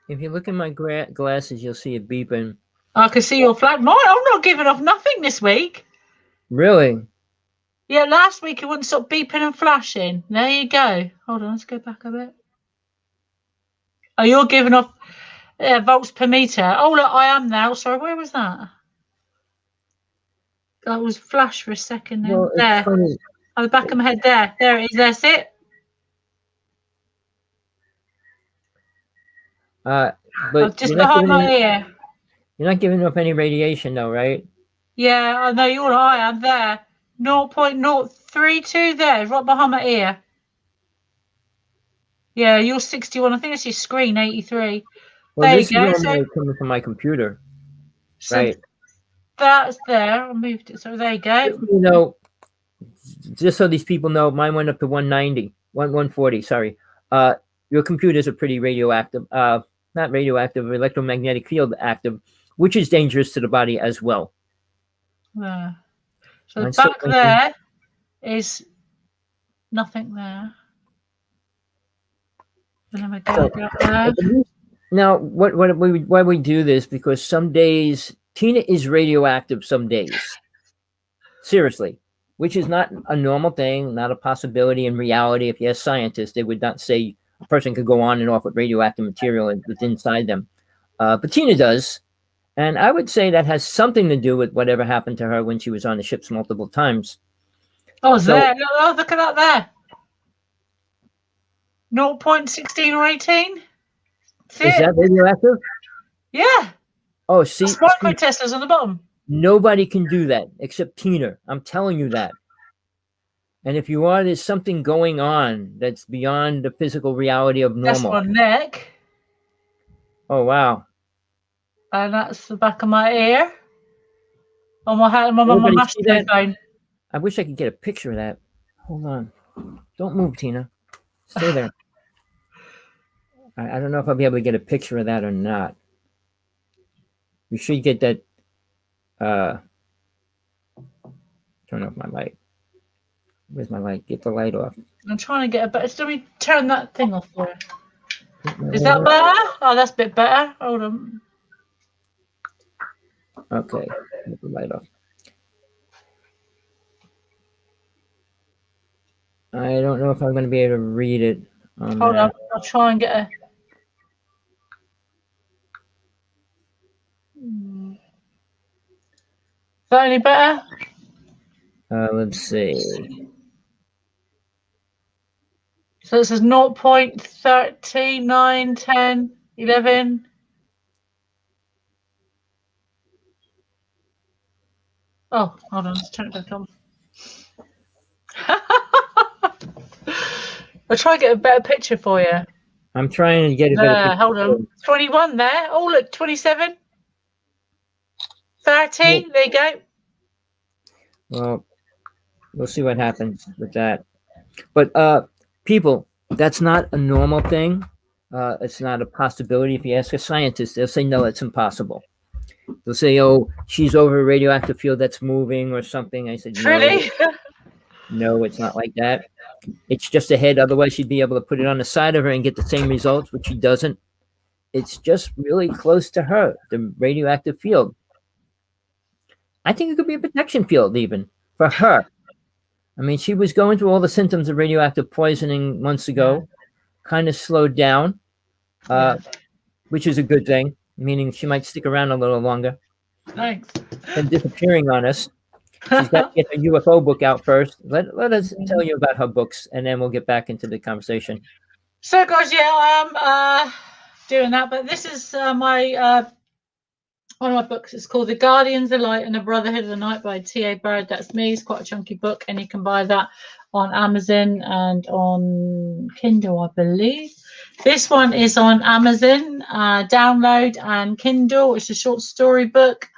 If you look in my glasses, you'll see it beeping. I can see your flag. Mine, I'm not giving off nothing this week. Really? Yeah, last week it wouldn't stop beeping and flashing. There you go. Hold on, let's go back a bit. Oh, you're giving off volts per meter. Oh, look, I am now. Sorry, where was that? That was flash for a second. Well, there. On the back of my head there. There it is. That's it. But just behind my ear. You're not giving off any radiation, though, right? Yeah, I know you're right. I'm there. 0.032 there, right behind my ear. Yeah, you're 61. I think that's your screen, 83. Well, there you go. So, coming from my computer. So right. That's there. I moved it. So there you go. You know, just so these people know, mine went up to 190, 140. Sorry. Your computers are pretty radioactive. Not radioactive, electromagnetic field active, which is dangerous to the body as well. So the back there is nothing there. Now, why we do this? Because some days Tina is radioactive. Some days, seriously, which is not a normal thing, not a possibility in reality. If you ask scientists, they would not say a person could go on and off with radioactive material that's inside them. But Tina does. And I would say that has something to do with whatever happened to her when she was on the ships multiple times. Oh, there. Oh, look at that there. 0.16 or 18. See Is it? that radioactive? Yeah. Oh, see. Microtesla's on the bottom. Nobody can do that except Tina. I'm telling you that. And if you are, there's something going on that's beyond the physical reality of normal. That's my neck. Oh, wow. And that's the back of my ear. On my hand, my phone. I wish I could get a picture of that. Hold on. Don't move, Tina. Stay there. I don't know if I'll be able to get a picture of that or not. We should get that. Turn off my light. Where's my light? Get the light off. I'm trying to get a better. Let me turn that thing off for you. Is that better? Oh, that's a bit better. Hold on. Okay. Get the light off. I don't know if I'm going to be able to read it. Hold on. I'll try and get a. Is that any better? Let's see. So it says 0.13, 9, 10, 11. Oh, hold on. Let's turn it back on. I'll try and get a better picture for you. I'm trying to get a better picture. Hold on. 21 there. Oh, look, 27. 13. There you go. Well, we'll see what happens with that. But people, that's not a normal thing. It's not a possibility. If you ask a scientist, they'll say, no, it's impossible. They'll say, oh, she's over a radioactive field that's moving or something. I said, no. Really? No, it's not like that. It's just a head. Otherwise, she'd be able to put it on the side of her and get the same results, which she doesn't. It's just really close to her, the radioactive field. I think it could be a protection field even for her. I mean, she was going through all the symptoms of radioactive poisoning months ago, kind of slowed down, which is a good thing, meaning she might stick around a little longer. Thanks. Than disappearing on us. She's got to get the UFO book out first. Let us tell you about her books, and then we'll get back into the conversation. So, guys, I am doing that, but this is my one of my books. It's called The Guardians of the Light and the Brotherhood of the Night by T.A. Bird. That's me. It's quite a chunky book, and you can buy that on Amazon and on Kindle, I believe. This one is on Amazon, download, and Kindle. It's a short story book.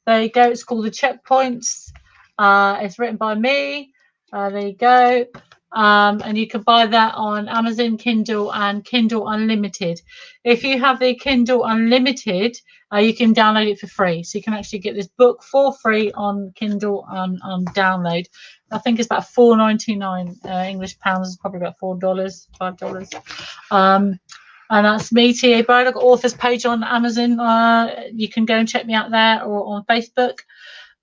There you go. It's called The Checkpoints. It's written by me. There you go. And you can buy that on Amazon, Kindle, and Kindle Unlimited. If you have the Kindle Unlimited, you can download it for free. So you can actually get this book for free on Kindle on download. I think it's about $4.99 English pounds. It's probably about $4, $5. And that's me, T.A. Bird. I've got author's page on Amazon. You can go and check me out there or on Facebook.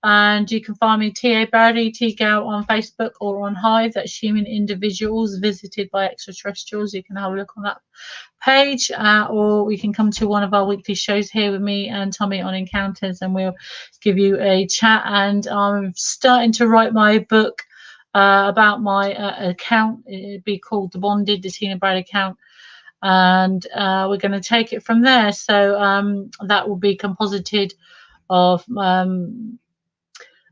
And you can find me T.A. Birdie, T-Gal on Facebook or on Hive. That's Human Individuals Visited by Extraterrestrials. You can have a look on that page. Or you can come to one of our weekly shows here with me and Tommy on Encounters, and we'll give you a chat. And I'm starting to write my book about my account. It'd be called The Bonded, the Tina Brad account. And we're going to take it from there. So that will be composited of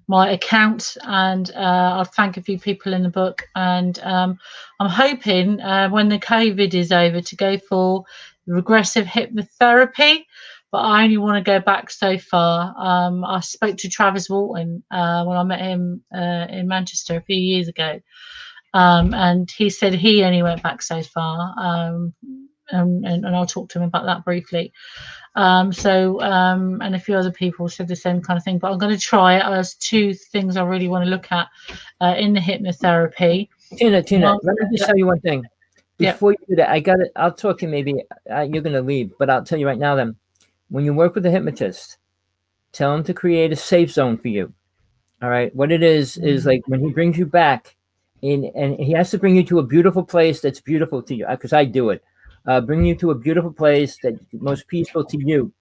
my account, and I'll thank a few people in the book. And I'm hoping when the COVID is over to go for regressive hypnotherapy, but I only want to go back so far. I spoke to Travis Walton when I met him in Manchester a few years ago, and he said he only went back so far. And I'll talk to him about that briefly. And a few other people said the same kind of thing, but I'm going to try it. There's two things I really want to look at in the hypnotherapy. Tina, let me just tell you one thing. before you do that, I'll talk to you maybe, you're going to leave, but I'll tell you right now then, when you work with a hypnotist, tell him to create a safe zone for you. All right. What it is like when he brings you back in, and he has to bring you to a beautiful place that's beautiful to you, because I do it. Bring you to a beautiful place that's most peaceful to you.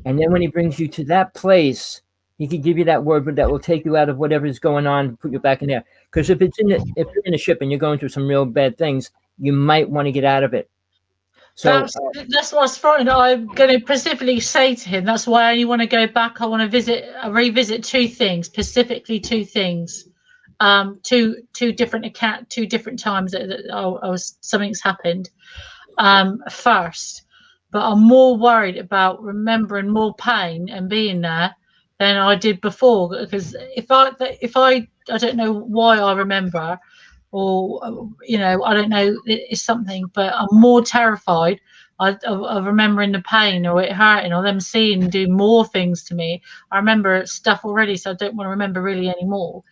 And then when he brings you to that place, he can give you that word that will take you out of whatever's going on, put you back in there. Because if you're in a ship and you're going through some real bad things, you might want to get out of it. So That's what's frightening. I'm going to specifically say to him, that's why I only want to go back. I want to revisit two things, specifically two things. Two different two different times that I was something's happened. First, but I'm more worried about remembering more pain and being there than I did before. Because if I don't know why I remember, or I don't know, it's something, but I'm more terrified of remembering the pain or it hurting or them seeing do more things to me. I remember stuff already, so I don't want to remember really anymore.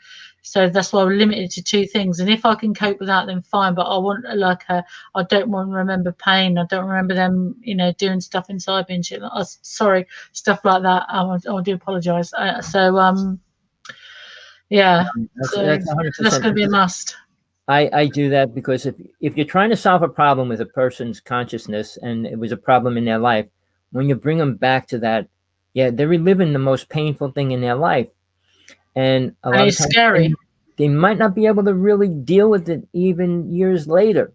So that's why I'm limited to two things. And if I can cope with that, then fine. But I want I don't want to remember pain. I don't remember them, doing stuff inside me and shit. Sorry, stuff like that. I do apologise. Yeah. that's 100%. That's going to be a must. I do that because if you're trying to solve a problem with a person's consciousness and it was a problem in their life, when you bring them back to that, yeah, they're reliving the most painful thing in their life. And a lot of times scary. They might not be able to really deal with it even years later.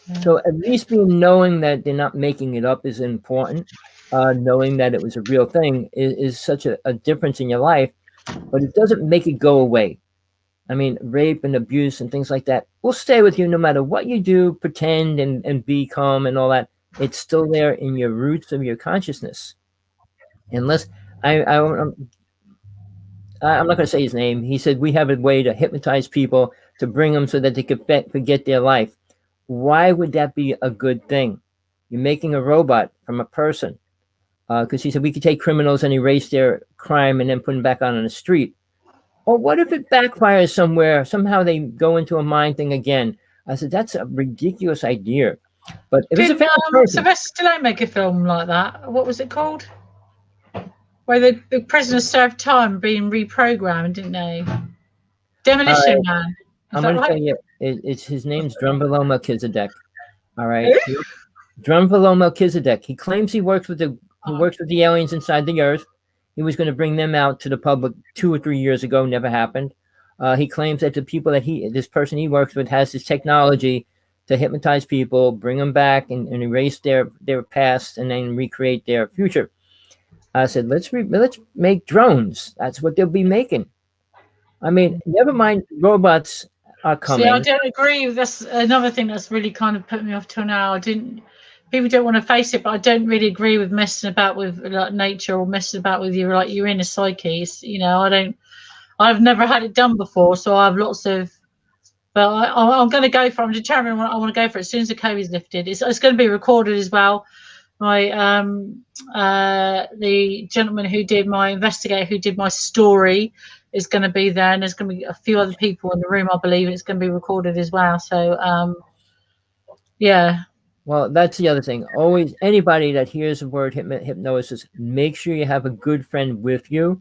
Yeah. So at least knowing that they're not making it up is important. Knowing that it was a real thing is such a difference in your life, but it doesn't make it go away. I mean, rape and abuse and things like that will stay with you no matter what you do, pretend and be calm and all that. It's still there in your roots of your consciousness. Unless I'm not going to say his name. He said, we have a way to hypnotize people to bring them so that they could forget their life. Why would that be a good thing? You're making a robot from a person. Because he said, we could take criminals and erase their crime and then put them back on the street. Or what if it backfires somewhere? Somehow they go into a mind thing again. I said, that's a ridiculous idea. But if it's a family person, Sylvester Stallone make a film like that? What was it called? Where the prisoners served time being reprogrammed, didn't they? Demolition Man. I'm going to tell you, it's his name's Drumbelow Melchizedek. All right, Drumbelow Melchizedek. He claims he works with the aliens inside the earth. He was going to bring them out to the public 2 or 3 years ago. Never happened. He claims that the people that this person he works with has this technology to hypnotize people, bring them back, and erase their past, and then recreate their future. I said, let's make drones. That's what they'll be making. I mean, never mind, robots are coming. See, I don't agree. That's another thing that's really kind of put me off till now. People don't want to face it, but I don't really agree with messing about with nature or messing about with your inner psyche. I've never had it done before, so I have lots of. But I'm going to go for. I'm determined. I want to go for it as soon as the COVID's lifted. It's going to be recorded as well. The gentleman investigator who did my story is going to be there, and there's going to be a few other people in the room, I believe. It's going to be recorded as well. So, yeah. Well, that's the other thing. Always, anybody that hears the word hypnosis, make sure you have a good friend with you.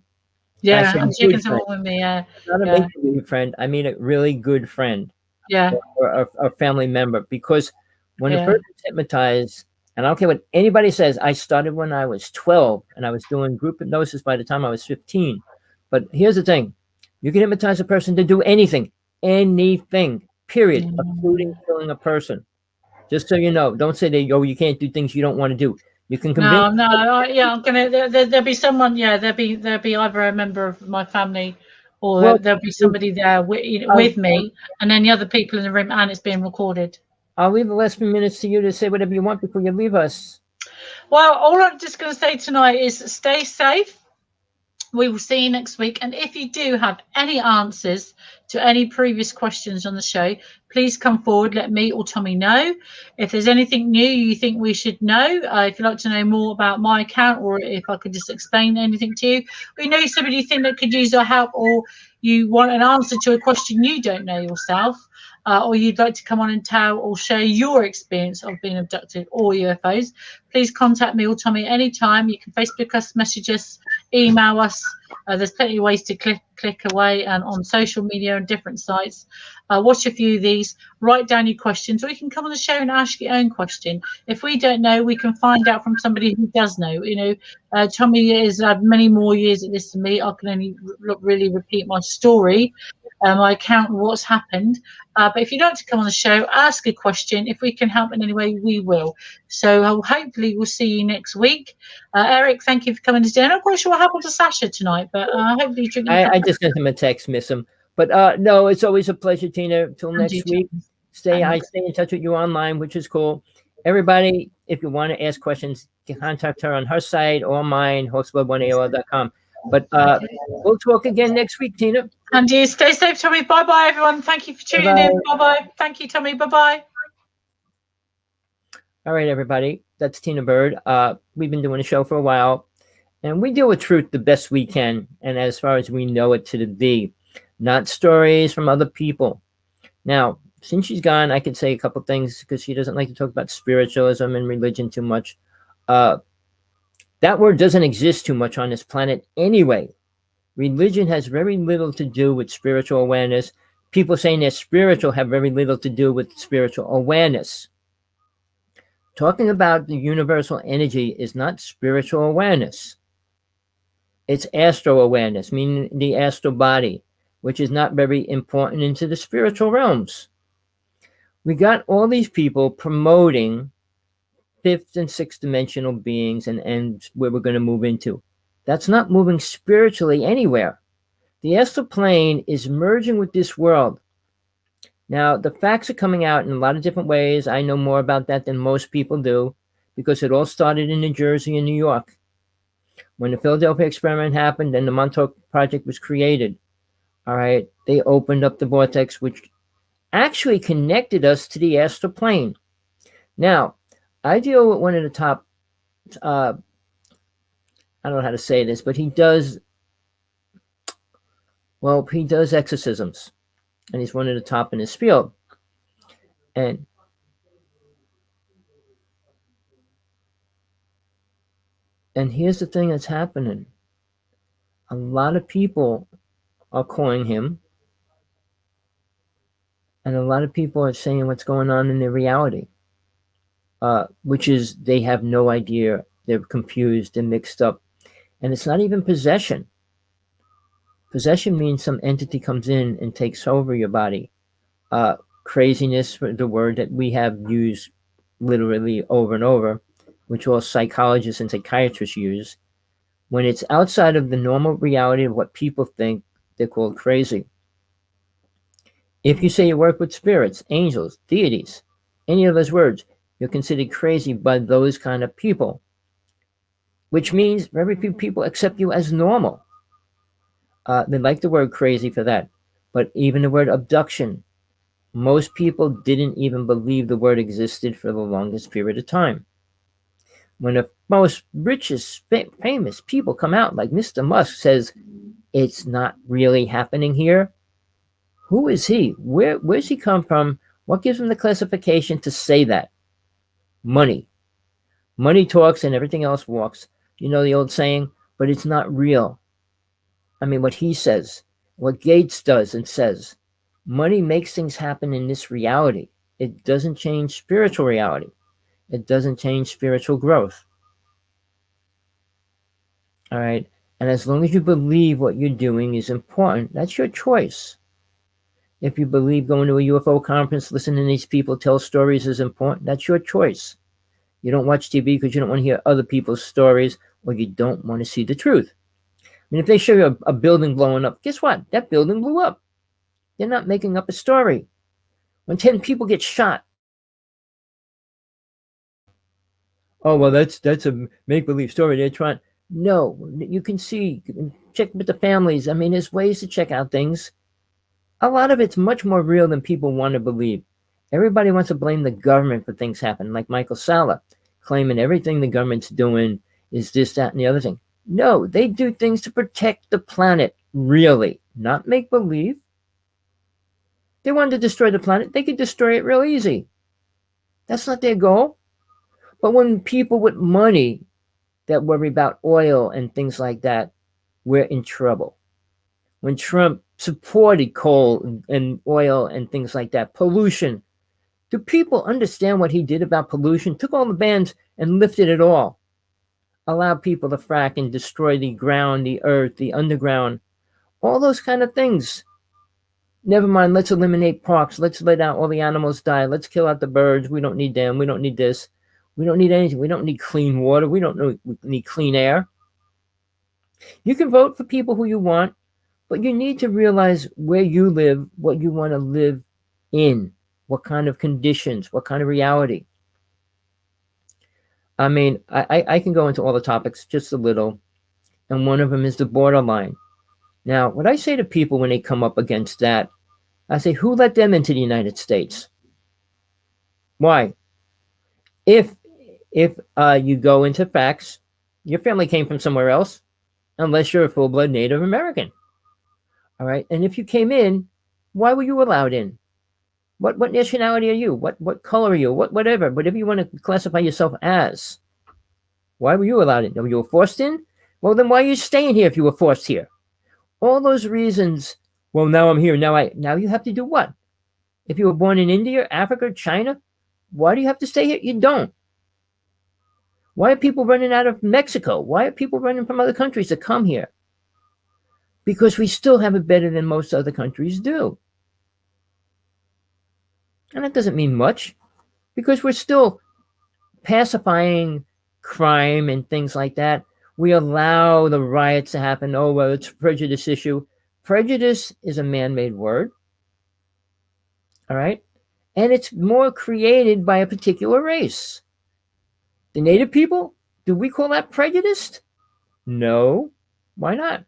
Yeah, I'm taking someone with me. Yeah, not a make-believe friend. I mean a really good friend. Yeah, or a family member, because when a person's hypnotized. And I don't care what anybody says. I started when I was 12, and I was doing group hypnosis by the time I was 15. But here's the thing. You can hypnotize a person to do anything, period, including killing a person. Just so you know. Don't say that, you can't do things you don't want to do. You can convince. I'm going to, there'll be someone, there'll be either a member of my family or there'll be somebody there with me, and then the other people in the room, and it's being recorded. I'll leave the last few minutes to you to say whatever you want before you leave us. Well, all I'm just going to say tonight is stay safe. We will see you next week. And if you do have any answers to any previous questions on the show, please come forward. Let me or Tommy know. If there's anything new you think we should know, if you'd like to know more about my account, or if I could just explain anything to you, or you know somebody you think that could use our help, or you want an answer to a question you don't know yourself, or you'd like to come on and tell or share your experience of being abducted or UFOs, please contact me or Tommy anytime. You can Facebook us, message us, email us. There's plenty of ways to click away and on social media and different sites. Watch a few of these, write down your questions, or you can come on the show and ask your own question. If we don't know, we can find out from somebody who does know. Tommy is many more years at this than me. I can only really repeat my story, my account of what's happened. But if you'd like to come on the show, ask a question. If we can help in any way, we will. So hopefully we'll see you next week. Eric, thank you for coming today. I'm not quite sure what happened to Sasha tonight, but hopefully you I just sent him a text, miss him. But no, it's always a pleasure, Tina. Till next week. I stay in touch with you online, which is cool. Everybody, if you want to ask questions, contact her on her site or mine, hawksblood1aol.com. But we'll talk again next week, Tina. And you stay safe, Tommy. Bye-bye, everyone. Thank you for tuning in. Bye-bye. Thank you, Tommy. Bye-bye. All right, everybody. That's Tina Bird. We've been doing a show for a while, and we deal with truth the best we can, and as far as we know it to the D, not stories from other people. Now, since she's gone, I could say a couple things because she doesn't like to talk about spiritualism and religion too much. That word doesn't exist too much on this planet anyway. Religion has very little to do with spiritual awareness. People saying they're spiritual have very little to do with spiritual awareness. Talking about the universal energy is not spiritual awareness. It's astral awareness, meaning the astral body, which is not very important into the spiritual realms. We got all these people promoting fifth and sixth dimensional beings and where we're going to move into. That's not moving spiritually anywhere. The astral plane is merging with this world. Now, the facts are coming out in a lot of different ways. I know more about that than most people do because it all started in New Jersey and New York. When the Philadelphia experiment happened and the Montauk Project was created, all right, they opened up the vortex, which actually connected us to the astral plane. Now, I deal with one of the top, I don't know how to say this, but he does exorcisms, and he's one of the top in his field. And here's the thing that's happening. A lot of people are calling him, and a lot of people are saying what's going on in their reality, which is they have no idea. They're confused and mixed up. And it's not even possession. Possession means some entity comes in and takes over your body. Craziness, the word that we have used literally over and over, which all psychologists and psychiatrists use. When it's outside of the normal reality of what people think, they're called crazy. If you say you work with spirits, angels, deities, any of those words, you're considered crazy by those kind of people, which means very few people accept you as normal. They like the word crazy for that. But even the word abduction, most people didn't even believe the word existed for the longest period of time. When the most richest, famous people come out, like Mr. Musk says, it's not really happening here. Who is he? Where's he come from? What gives him the classification to say that? Money. Money talks and everything else walks. You know the old saying, but it's not real. I mean, what he says, what Gates does and says, money makes things happen in this reality. It doesn't change spiritual reality. It doesn't change spiritual growth. All right. And as long as you believe what you're doing is important, that's your choice. If you believe going to a UFO conference, listening to these people tell stories is important, that's your choice. You don't watch TV because you don't want to hear other people's stories or you don't want to see the truth. I mean, if they show you a building blowing up, guess what? That building blew up. They're not making up a story. When 10 people get shot, oh, well, that's a make-believe story. They're trying. No, you can see, check with the families. I mean, there's ways to check out things. A lot of it's much more real than people want to believe. Everybody wants to blame the government for things happening, like Michael Sala, claiming everything the government's doing is this, that, and the other thing. No, they do things to protect the planet, really, not make believe. They wanted to destroy the planet. They could destroy it real easy. That's not their goal. But when people with money that worry about oil and things like that, we're in trouble. When Trump supported coal and oil and things like that, pollution, do people understand what he did about pollution? Took all the bans and lifted it all. Allowed people to frack and destroy the ground, the earth, the underground, all those kind of things. Never mind, let's eliminate parks. Let's let out all the animals die. Let's kill out the birds. We don't need them. We don't need this. We don't need anything. We don't need clean water. We don't need clean air. You can vote for people who you want, but you need to realize where you live, what you want to live in, what kind of conditions, what kind of reality. I mean, I can go into all the topics just a little, and one of them is the borderline. Now, what I say to people when they come up against that, I say, who let them into the United States? Why? If you go into facts, your family came from somewhere else, unless you're a full-blood Native American. All right, and if you came in, why were you allowed in? What nationality are you? What color are you? Whatever you want to classify yourself as. Why were you allowed in? You were forced in? Well, then why are you staying here if you were forced here? All those reasons. Well, now I'm here. Now you have to do what? If you were born in India, Africa, China, why do you have to stay here? You don't. Why are people running out of Mexico? Why are people running from other countries to come here? Because we still have it better than most other countries do. And that doesn't mean much, because we're still pacifying crime and things like that. We allow the riots to happen. Oh, well, it's a prejudice issue. Prejudice is a man-made word. All right? And it's more created by a particular race. The Native people, do we call that prejudiced? No. Why not?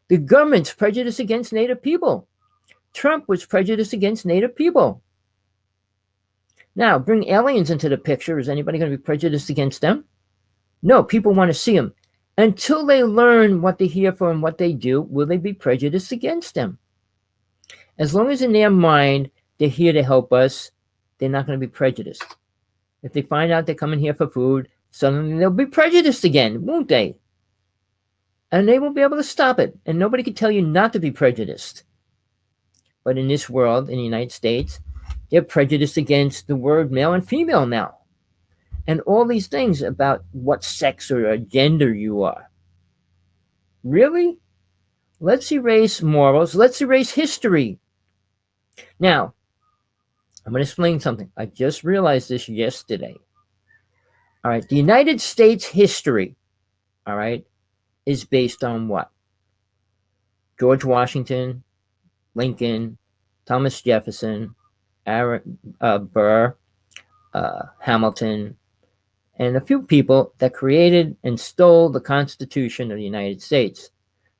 The government's prejudiced against Native people. Trump was prejudiced against Native people. Now, bring aliens into the picture. Is anybody going to be prejudiced against them? No, people want to see them. Until they learn what they're here for and what they do, will they be prejudiced against them? As long as in their mind they're here to help us, they're not going to be prejudiced. If they find out they're coming here for food, suddenly they'll be prejudiced again, won't they? And they won't be able to stop it. And nobody can tell you not to be prejudiced. But in this world, in the United States, they're prejudiced against the word male and female now. And all these things about what sex or gender you are. Really? Let's erase morals. Let's erase history. Now, I'm going to explain something. I just realized this yesterday. All right. The United States history, all right, is based on what? George Washington, Lincoln, Thomas Jefferson, Burr, Hamilton, and a few people that created and stole the Constitution of the United States,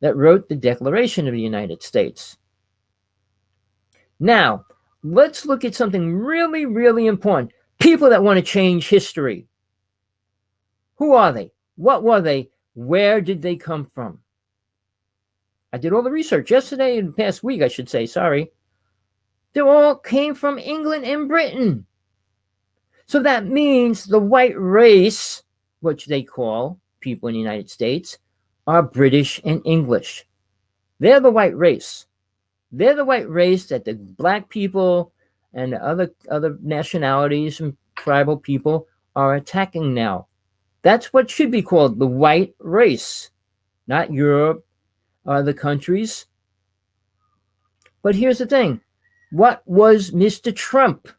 that wrote the Declaration of the United States. Now, let's look at something really, really important. People that want to change history. Who are they? What were they? Where did they come from? I did all the research yesterday and past week, I should say, sorry. They all came from England and Britain. So that means the white race, which they call people in the United States, are British and English. They're the white race. They're the white race that the black people and other nationalities and tribal people are attacking now. That's what should be called the white race, not Europe or other countries. But here's the thing. What was Mr. Trump?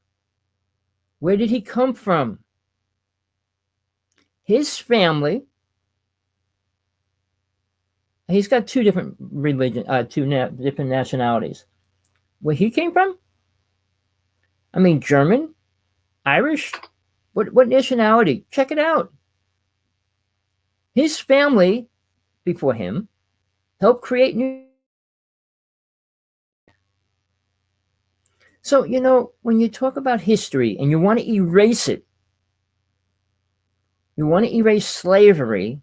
Where did he come from? His family, he's got two different different nationalities. Where he came from? I mean, German, Irish, what nationality? Check it out. His family, before him, helped create New. So, when you talk about history and you want to erase it, you want to erase slavery,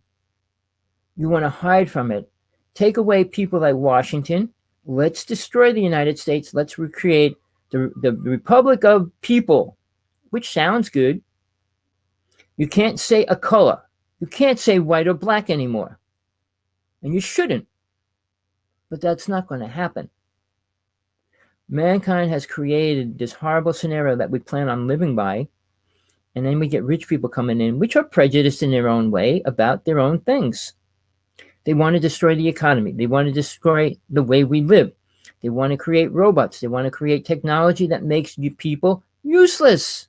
you want to hide from it, take away people like Washington, Let's destroy the United States. Let's recreate the Republic of People, which sounds good. You can't say a color. You can't say white or black anymore. And you shouldn't. But that's not going to happen. Mankind has created this horrible scenario that we plan on living by. And then we get rich people coming in, which are prejudiced in their own way about their own things. They want to destroy the economy. They want to destroy the way we live. They want to create robots. They want to create technology that makes you people useless.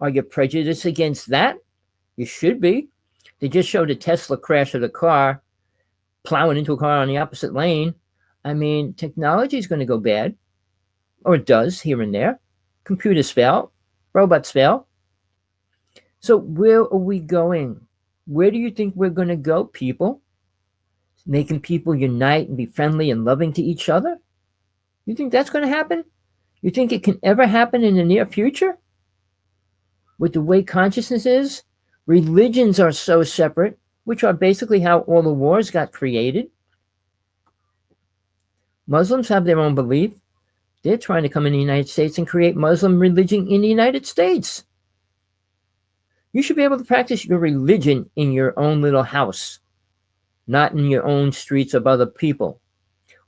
Are you prejudiced against that? You should be. They just showed a Tesla crash of the car, plowing into a car on the opposite lane. I mean, technology is going to go bad, or it does here and there. Computers fail, robots fail. So where are we going? Where do you think we're going to go, people? Making people unite and be friendly and loving to each other? You think that's going to happen? You think it can ever happen in the near future? With the way consciousness is, religions are so separate, which are basically how all the wars got created. Muslims have their own belief. They're trying to come in the United States and create Muslim religion in the United States. You should be able to practice your religion in your own little house, not in your own streets of other people.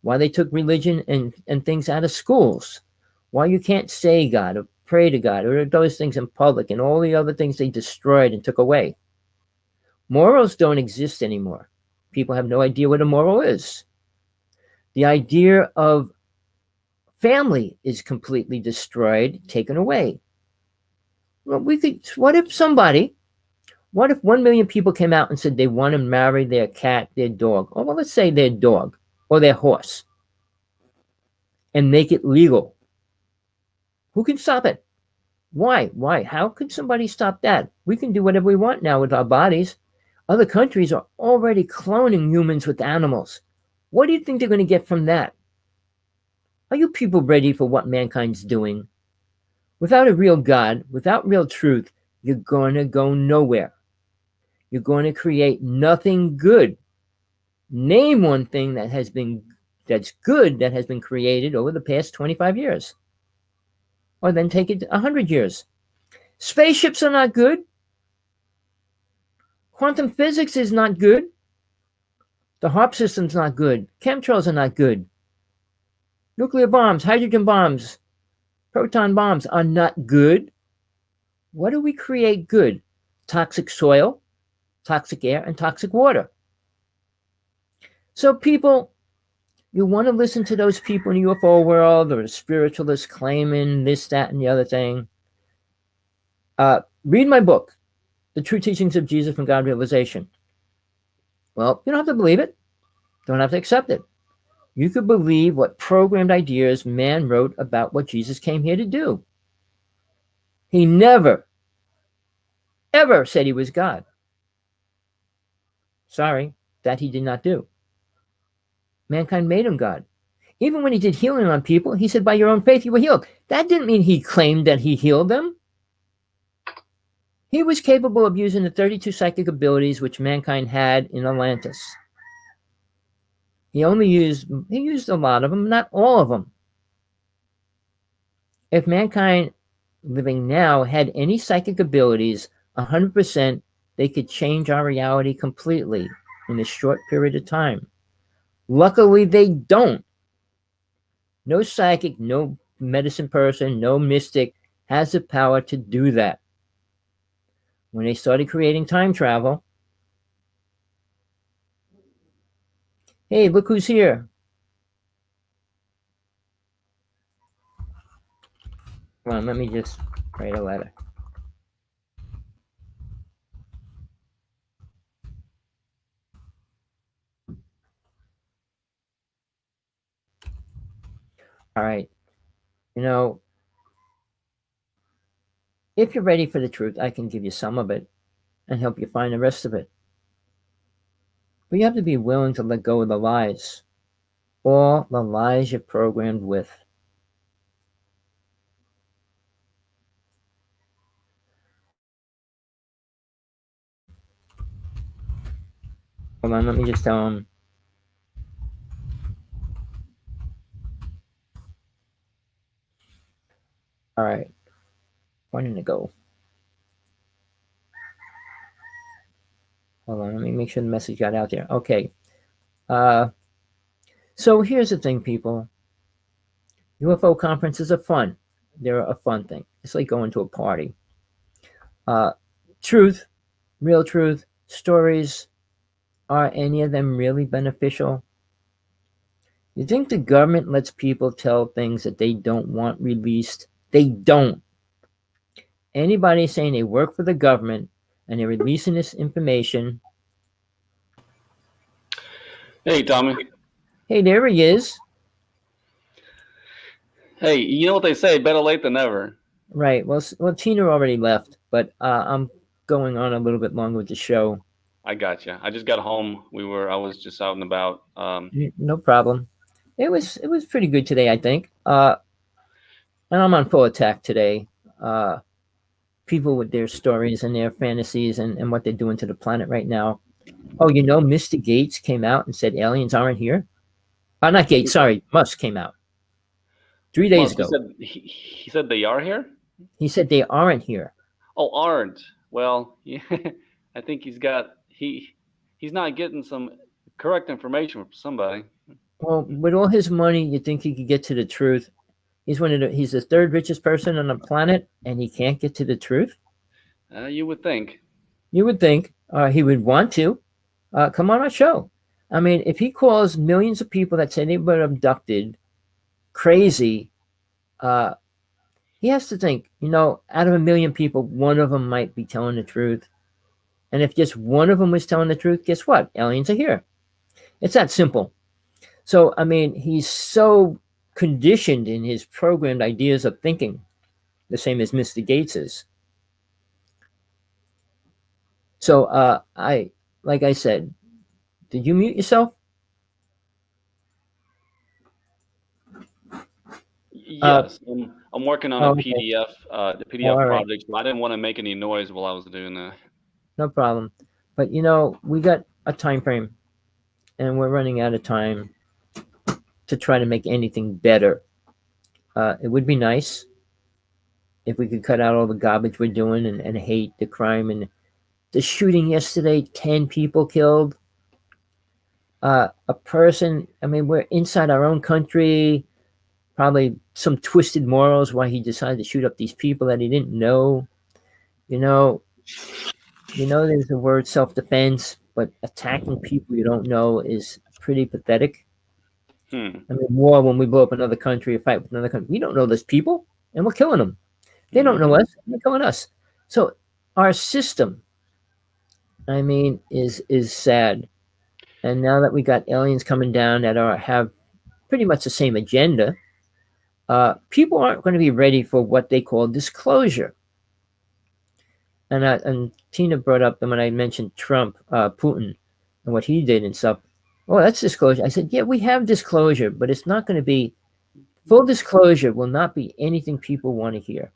Why they took religion and things out of schools. Why you can't say God or pray to God or those things in public and all the other things they destroyed and took away. Morals don't exist anymore. People have no idea what a moral is. The idea of family is completely destroyed, taken away. Well, what if 1 million people came out and said they want to marry their cat, their dog, or well, let's say their dog or their horse, and make it legal? Who can stop it? Why? How could somebody stop that? We can do whatever we want now with our bodies. Other countries are already cloning humans with animals. What do you think they're going to get from that? Are you people ready for what mankind's doing? Without a real God, without real truth, you're going to go nowhere. You're going to create nothing good. Name one thing that's good that has been created over the past 25 years. Or then take it 100 years. Spaceships are not good. Quantum physics is not good. The HARP system's not good. Chemtrails are not good. Nuclear bombs, hydrogen bombs, proton bombs are not good. What do we create good? Toxic soil, toxic air, and toxic water. So people, you want to listen to those people in the UFO world or the spiritualists claiming this, that, and the other thing. Read my book, The True Teachings of Jesus from God Realization. Well, you don't have to believe it. Don't have to accept it. You could believe what programmed ideas man wrote about what Jesus came here to do. He never, ever said he was God. Sorry, that he did not do. Mankind made him God. Even when he did healing on people, he said, by your own faith you were healed. That didn't mean he claimed that he healed them. He was capable of using the 32 psychic abilities which mankind had in Atlantis. He used a lot of them, not all of them. If mankind living now had any psychic abilities, 100%, they could change our reality completely in a short period of time. Luckily, they don't. No psychic, no medicine person, no mystic has the power to do that. When they started creating time travel, hey, look who's here. Come on, let me just write a letter. All right. You know, if you're ready for the truth, I can give you some of it and help you find the rest of it. But you have to be willing to let go of the lies. All the lies you're programmed with. Hold on, let me just tell them. All right. Where did it go? Hold on. Let me make sure the message got out there. Okay. Uh, so here's the thing, people. UFO conferences are fun. They're a fun thing. It's like going to a party. Uh, truth, real truth, stories. Are any of them really beneficial? You think the government lets people tell things that they don't want released? They don't. Anybody saying they work for the government and they're releasing this information, Hey, Tommy. hey, there he is. Hey, you know what they say? Better late than never. Right. Well, Tina already left, but I'm going on a little bit longer with the show. I got you. I just got home. I was just out and about. No problem. It was pretty good today, I think. And I'm on full attack today. People with their stories and their fantasies and what they're doing to the planet right now. Oh, Mr. Gates came out and said aliens aren't here. Not Gates. Sorry, Musk came out 3 days ago. He said they are here. He said they aren't here. Oh, aren't. Well, yeah, I think he's not getting some correct information from somebody. Well, with all his money, you think he could get to the truth? He's the third richest person on the planet, and he can't get to the truth. You would think. You would think he would want to come on our show. I mean, if he calls millions of people that say they were abducted crazy, he has to think, out of a million people, one of them might be telling the truth. And if just one of them was telling the truth, guess what? Aliens are here. It's that simple. So, I mean, he's so conditioned in his programmed ideas of thinking, the same as Mr. Gates is. So, like I said, did you mute yourself? Yes, I'm working on a okay. PDF, the PDF project. So I didn't want to make any noise while I was doing that. No problem. But we got a time frame, and we're running out of time to try to make anything better. It would be nice if we could cut out all the garbage we're doing and hate the crime and the shooting yesterday. 10 people killed. A person. I mean, we're inside our own country. Probably some twisted morals why he decided to shoot up these people that he didn't know. There's the word self-defense, but attacking people you don't know is pretty pathetic. I mean, war, when we blow up another country, a fight with another country, we don't know those people, and we're killing them. They don't know us, and they're killing us. So our system, I mean, is sad. And now that we got aliens coming down that have pretty much the same agenda, people aren't going to be ready for what they call disclosure. And Tina brought up, and when I mentioned Trump, Putin, and what he did and stuff, oh, that's disclosure. I said, yeah, we have disclosure, but it's not going to be full disclosure. Will not be anything people want to hear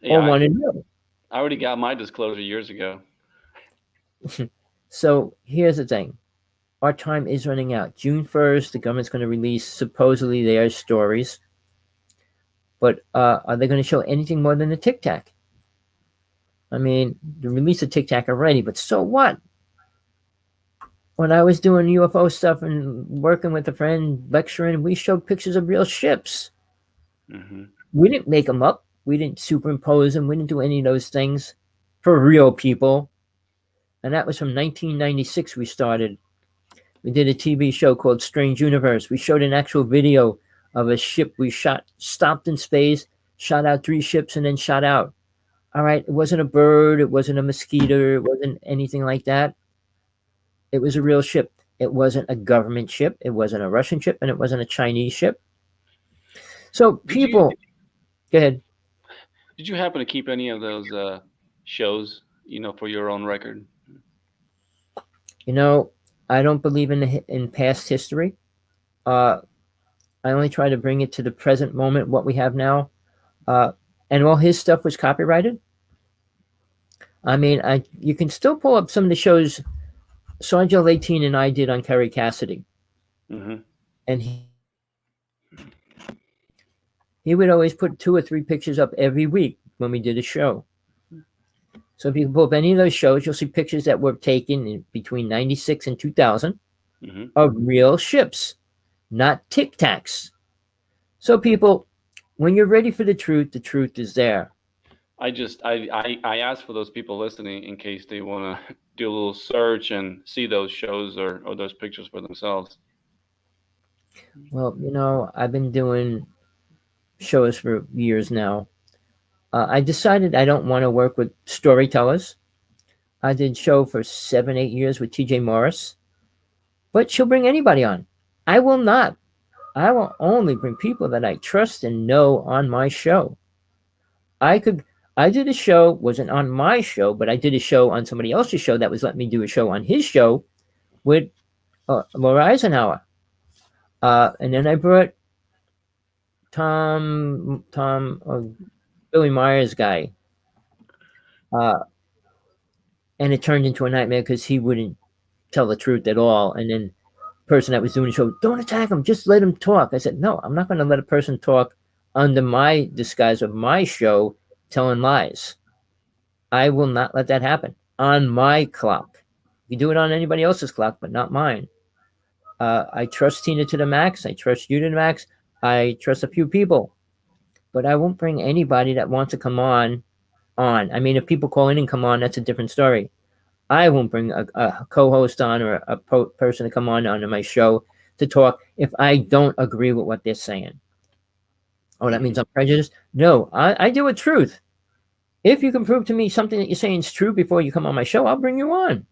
or want to know. I already got my disclosure years ago. So here's the thing. Our time is running out. June 1st, the government's going to release supposedly their stories. But are they going to show anything more than the Tic Tac? I mean, they released the Tic Tac already, but so what? When I was doing UFO stuff and working with a friend, lecturing, we showed pictures of real ships. Mm-hmm. We didn't make them up. We didn't superimpose them. We didn't do any of those things for real people. And that was from 1996 we started. We did a TV show called Strange Universe. We showed an actual video of a ship we stopped in space, shot out 3 ships, and then shot out. All right, it wasn't a bird. It wasn't a mosquito. It wasn't anything like that. It was a real ship. It wasn't a government ship. It wasn't a Russian ship, and it wasn't a Chinese ship. So people, go ahead. Did you happen to keep any of those shows, for your own record? I don't believe in past history. I only try to bring it to the present moment, what we have now. And all his stuff was copyrighted. I mean, you can still pull up some of the shows Sergeant 18 and I did on Kerry Cassidy. Mm-hmm. And he would always put 2 or 3 pictures up every week when we did a show. So if you pull up any of those shows, you'll see pictures that were taken in between 96 and 2000 of real ships, not Tic Tacs. So people, when you're ready for the truth is there. I asked for those people listening in case they want to do a little search and see those shows or those pictures for themselves. Well, I've been doing shows for years now. I decided I don't want to work with storytellers. I did show for 7, 8 years with TJ Morris, but she'll bring anybody on. I will not. I will only bring people that I trust and know on my show. I did a show, wasn't on my show, but I did a show on somebody else's show that was letting me do a show on his show with Laura Eisenhower. And then I brought Tom, Billy Myers guy. And it turned into a nightmare because he wouldn't tell the truth at all. And then the person that was doing the show, don't attack him, just let him talk. I said, no, I'm not going to let a person talk under my disguise of my show telling lies. I will not let that happen on my clock. You do it on anybody else's clock, but not mine. I trust Tina to the max. I trust you to the max. I trust a few people, but I won't bring anybody that wants to come on. I mean, if people call in and come on, that's a different story. I won't bring a co-host on or a person to come on onto my show to talk if I don't agree with what they're saying. Oh, that means I'm prejudiced? No, I deal with truth. If you can prove to me something that you're saying is true before you come on my show, I'll bring you on.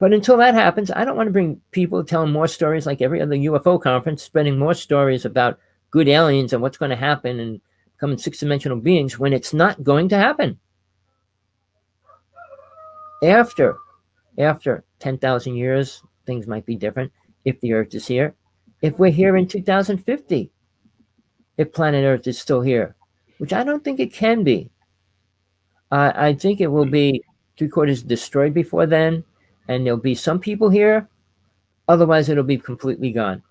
But until that happens, I don't want to bring people telling more stories like every other UFO conference, spreading more stories about good aliens and what's going to happen and becoming 6-dimensional beings when it's not going to happen. After 10,000 years, things might be different if the Earth is here. If we're here in 2050, if planet Earth is still here, which I don't think it can be. I think it will be 3/4 destroyed before then, and there'll be some people here. Otherwise, it'll be completely gone.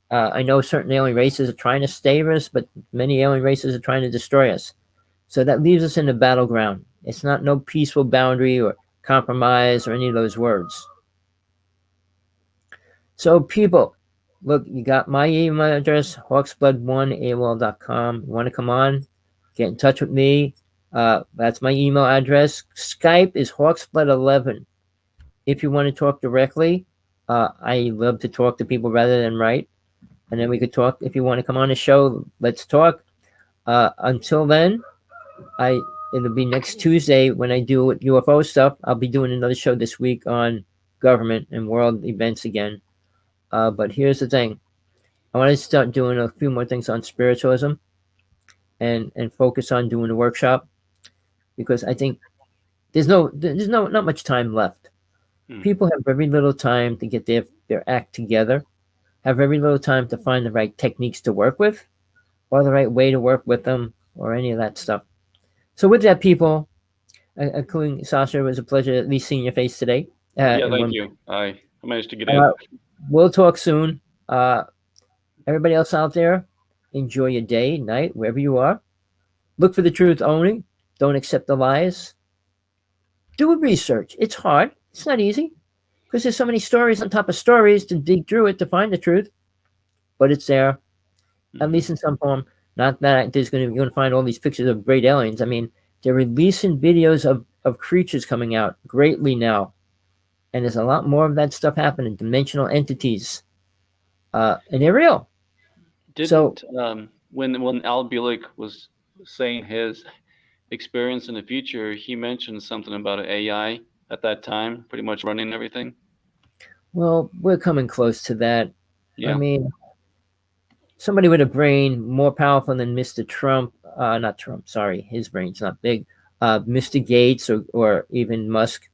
I know certain alien races are trying to save us, but many alien races are trying to destroy us. So that leaves us in the battleground. It's not no peaceful boundary or compromise or any of those words. So people, look, you got my email address, hawksblood1@aol.com. You want to come on, get in touch with me. That's my email address. Skype is hawksblood11. If you want to talk directly, I love to talk to people rather than write. And then we could talk. If you want to come on the show, let's talk. Until then, it'll be next Tuesday when I do UFO stuff. I'll be doing another show this week on government and world events again. But here's the thing. I want to start doing a few more things on spiritualism and focus on doing a workshop because I think there's not much time left. People have very little time to get their act together, have very little time to find the right techniques to work with or the right way to work with them or any of that stuff. So with that, people, including Sasha, it was a pleasure at least seeing your face today. Yeah, thank you. I managed to get in. We'll talk soon. Everybody else out there, enjoy your day, night, wherever you are. Look for the truth only. Don't accept the lies. Do a research. It's hard. It's not easy because there's so many stories on top of stories to dig through it to find the truth. But it's there, at least in some form. Not that you're going to find all these pictures of great aliens. I mean, they're releasing videos of creatures coming out greatly now. And there's a lot more of that stuff happening, dimensional entities. And they're real. When Al Bielek was saying his experience in the future, he mentioned something about an AI at that time, pretty much running everything. Well, we're coming close to that. Yeah. I mean, somebody with a brain more powerful than Mr. Trump, not Trump, sorry, his brain's not big, Mr. Gates or even Musk,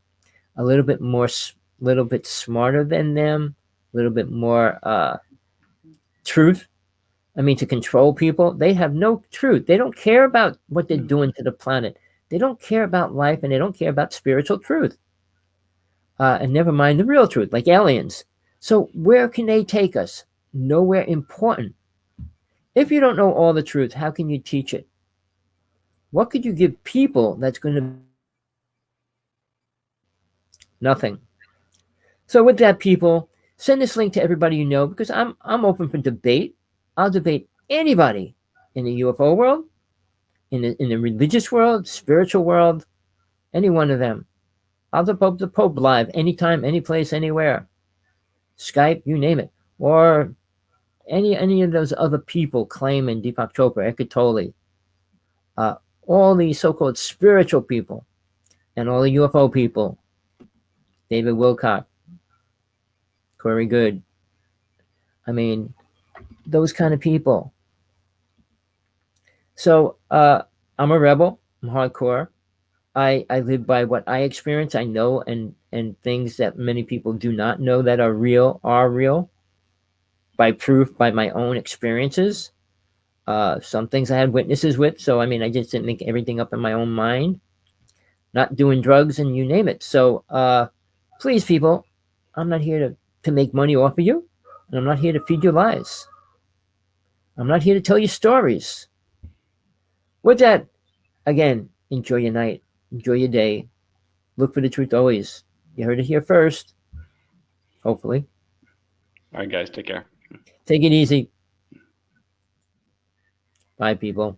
a little bit smarter than them, a little bit more truth. I mean, to control people, they have no truth. They don't care about what they're doing to the planet. They don't care about life, and they don't care about spiritual truth. And never mind the real truth, like aliens. So where can they take us? Nowhere important. If you don't know all the truth, how can you teach it? What could you give people that's going to nothing? So with that, people, send this link to everybody you know, because I'm open for debate. I'll debate anybody in the UFO world, in the religious world, spiritual world, any one of them. I'll debate the Pope live anytime, any place, anywhere. Skype, you name it, or any of those other people claiming Deepak Chopra, Eckhart Tolle, all these so-called spiritual people, and all the UFO people, David Wilcock, Corey Good. I mean, those kind of people. So I'm a rebel. I'm hardcore. I live by what I experience. I know, and things that many people do not know that are real by proof, by my own experiences. Some things I had witnesses with. So, I mean, I just didn't make everything up in my own mind. Not doing drugs and you name it. So, please, people, I'm not here to make money off of you. And I'm not here to feed you lies. I'm not here to tell you stories. With that, again, enjoy your night. Enjoy your day. Look for the truth always. You heard it here first. Hopefully. All right, guys, take care. Take it easy. Bye, people.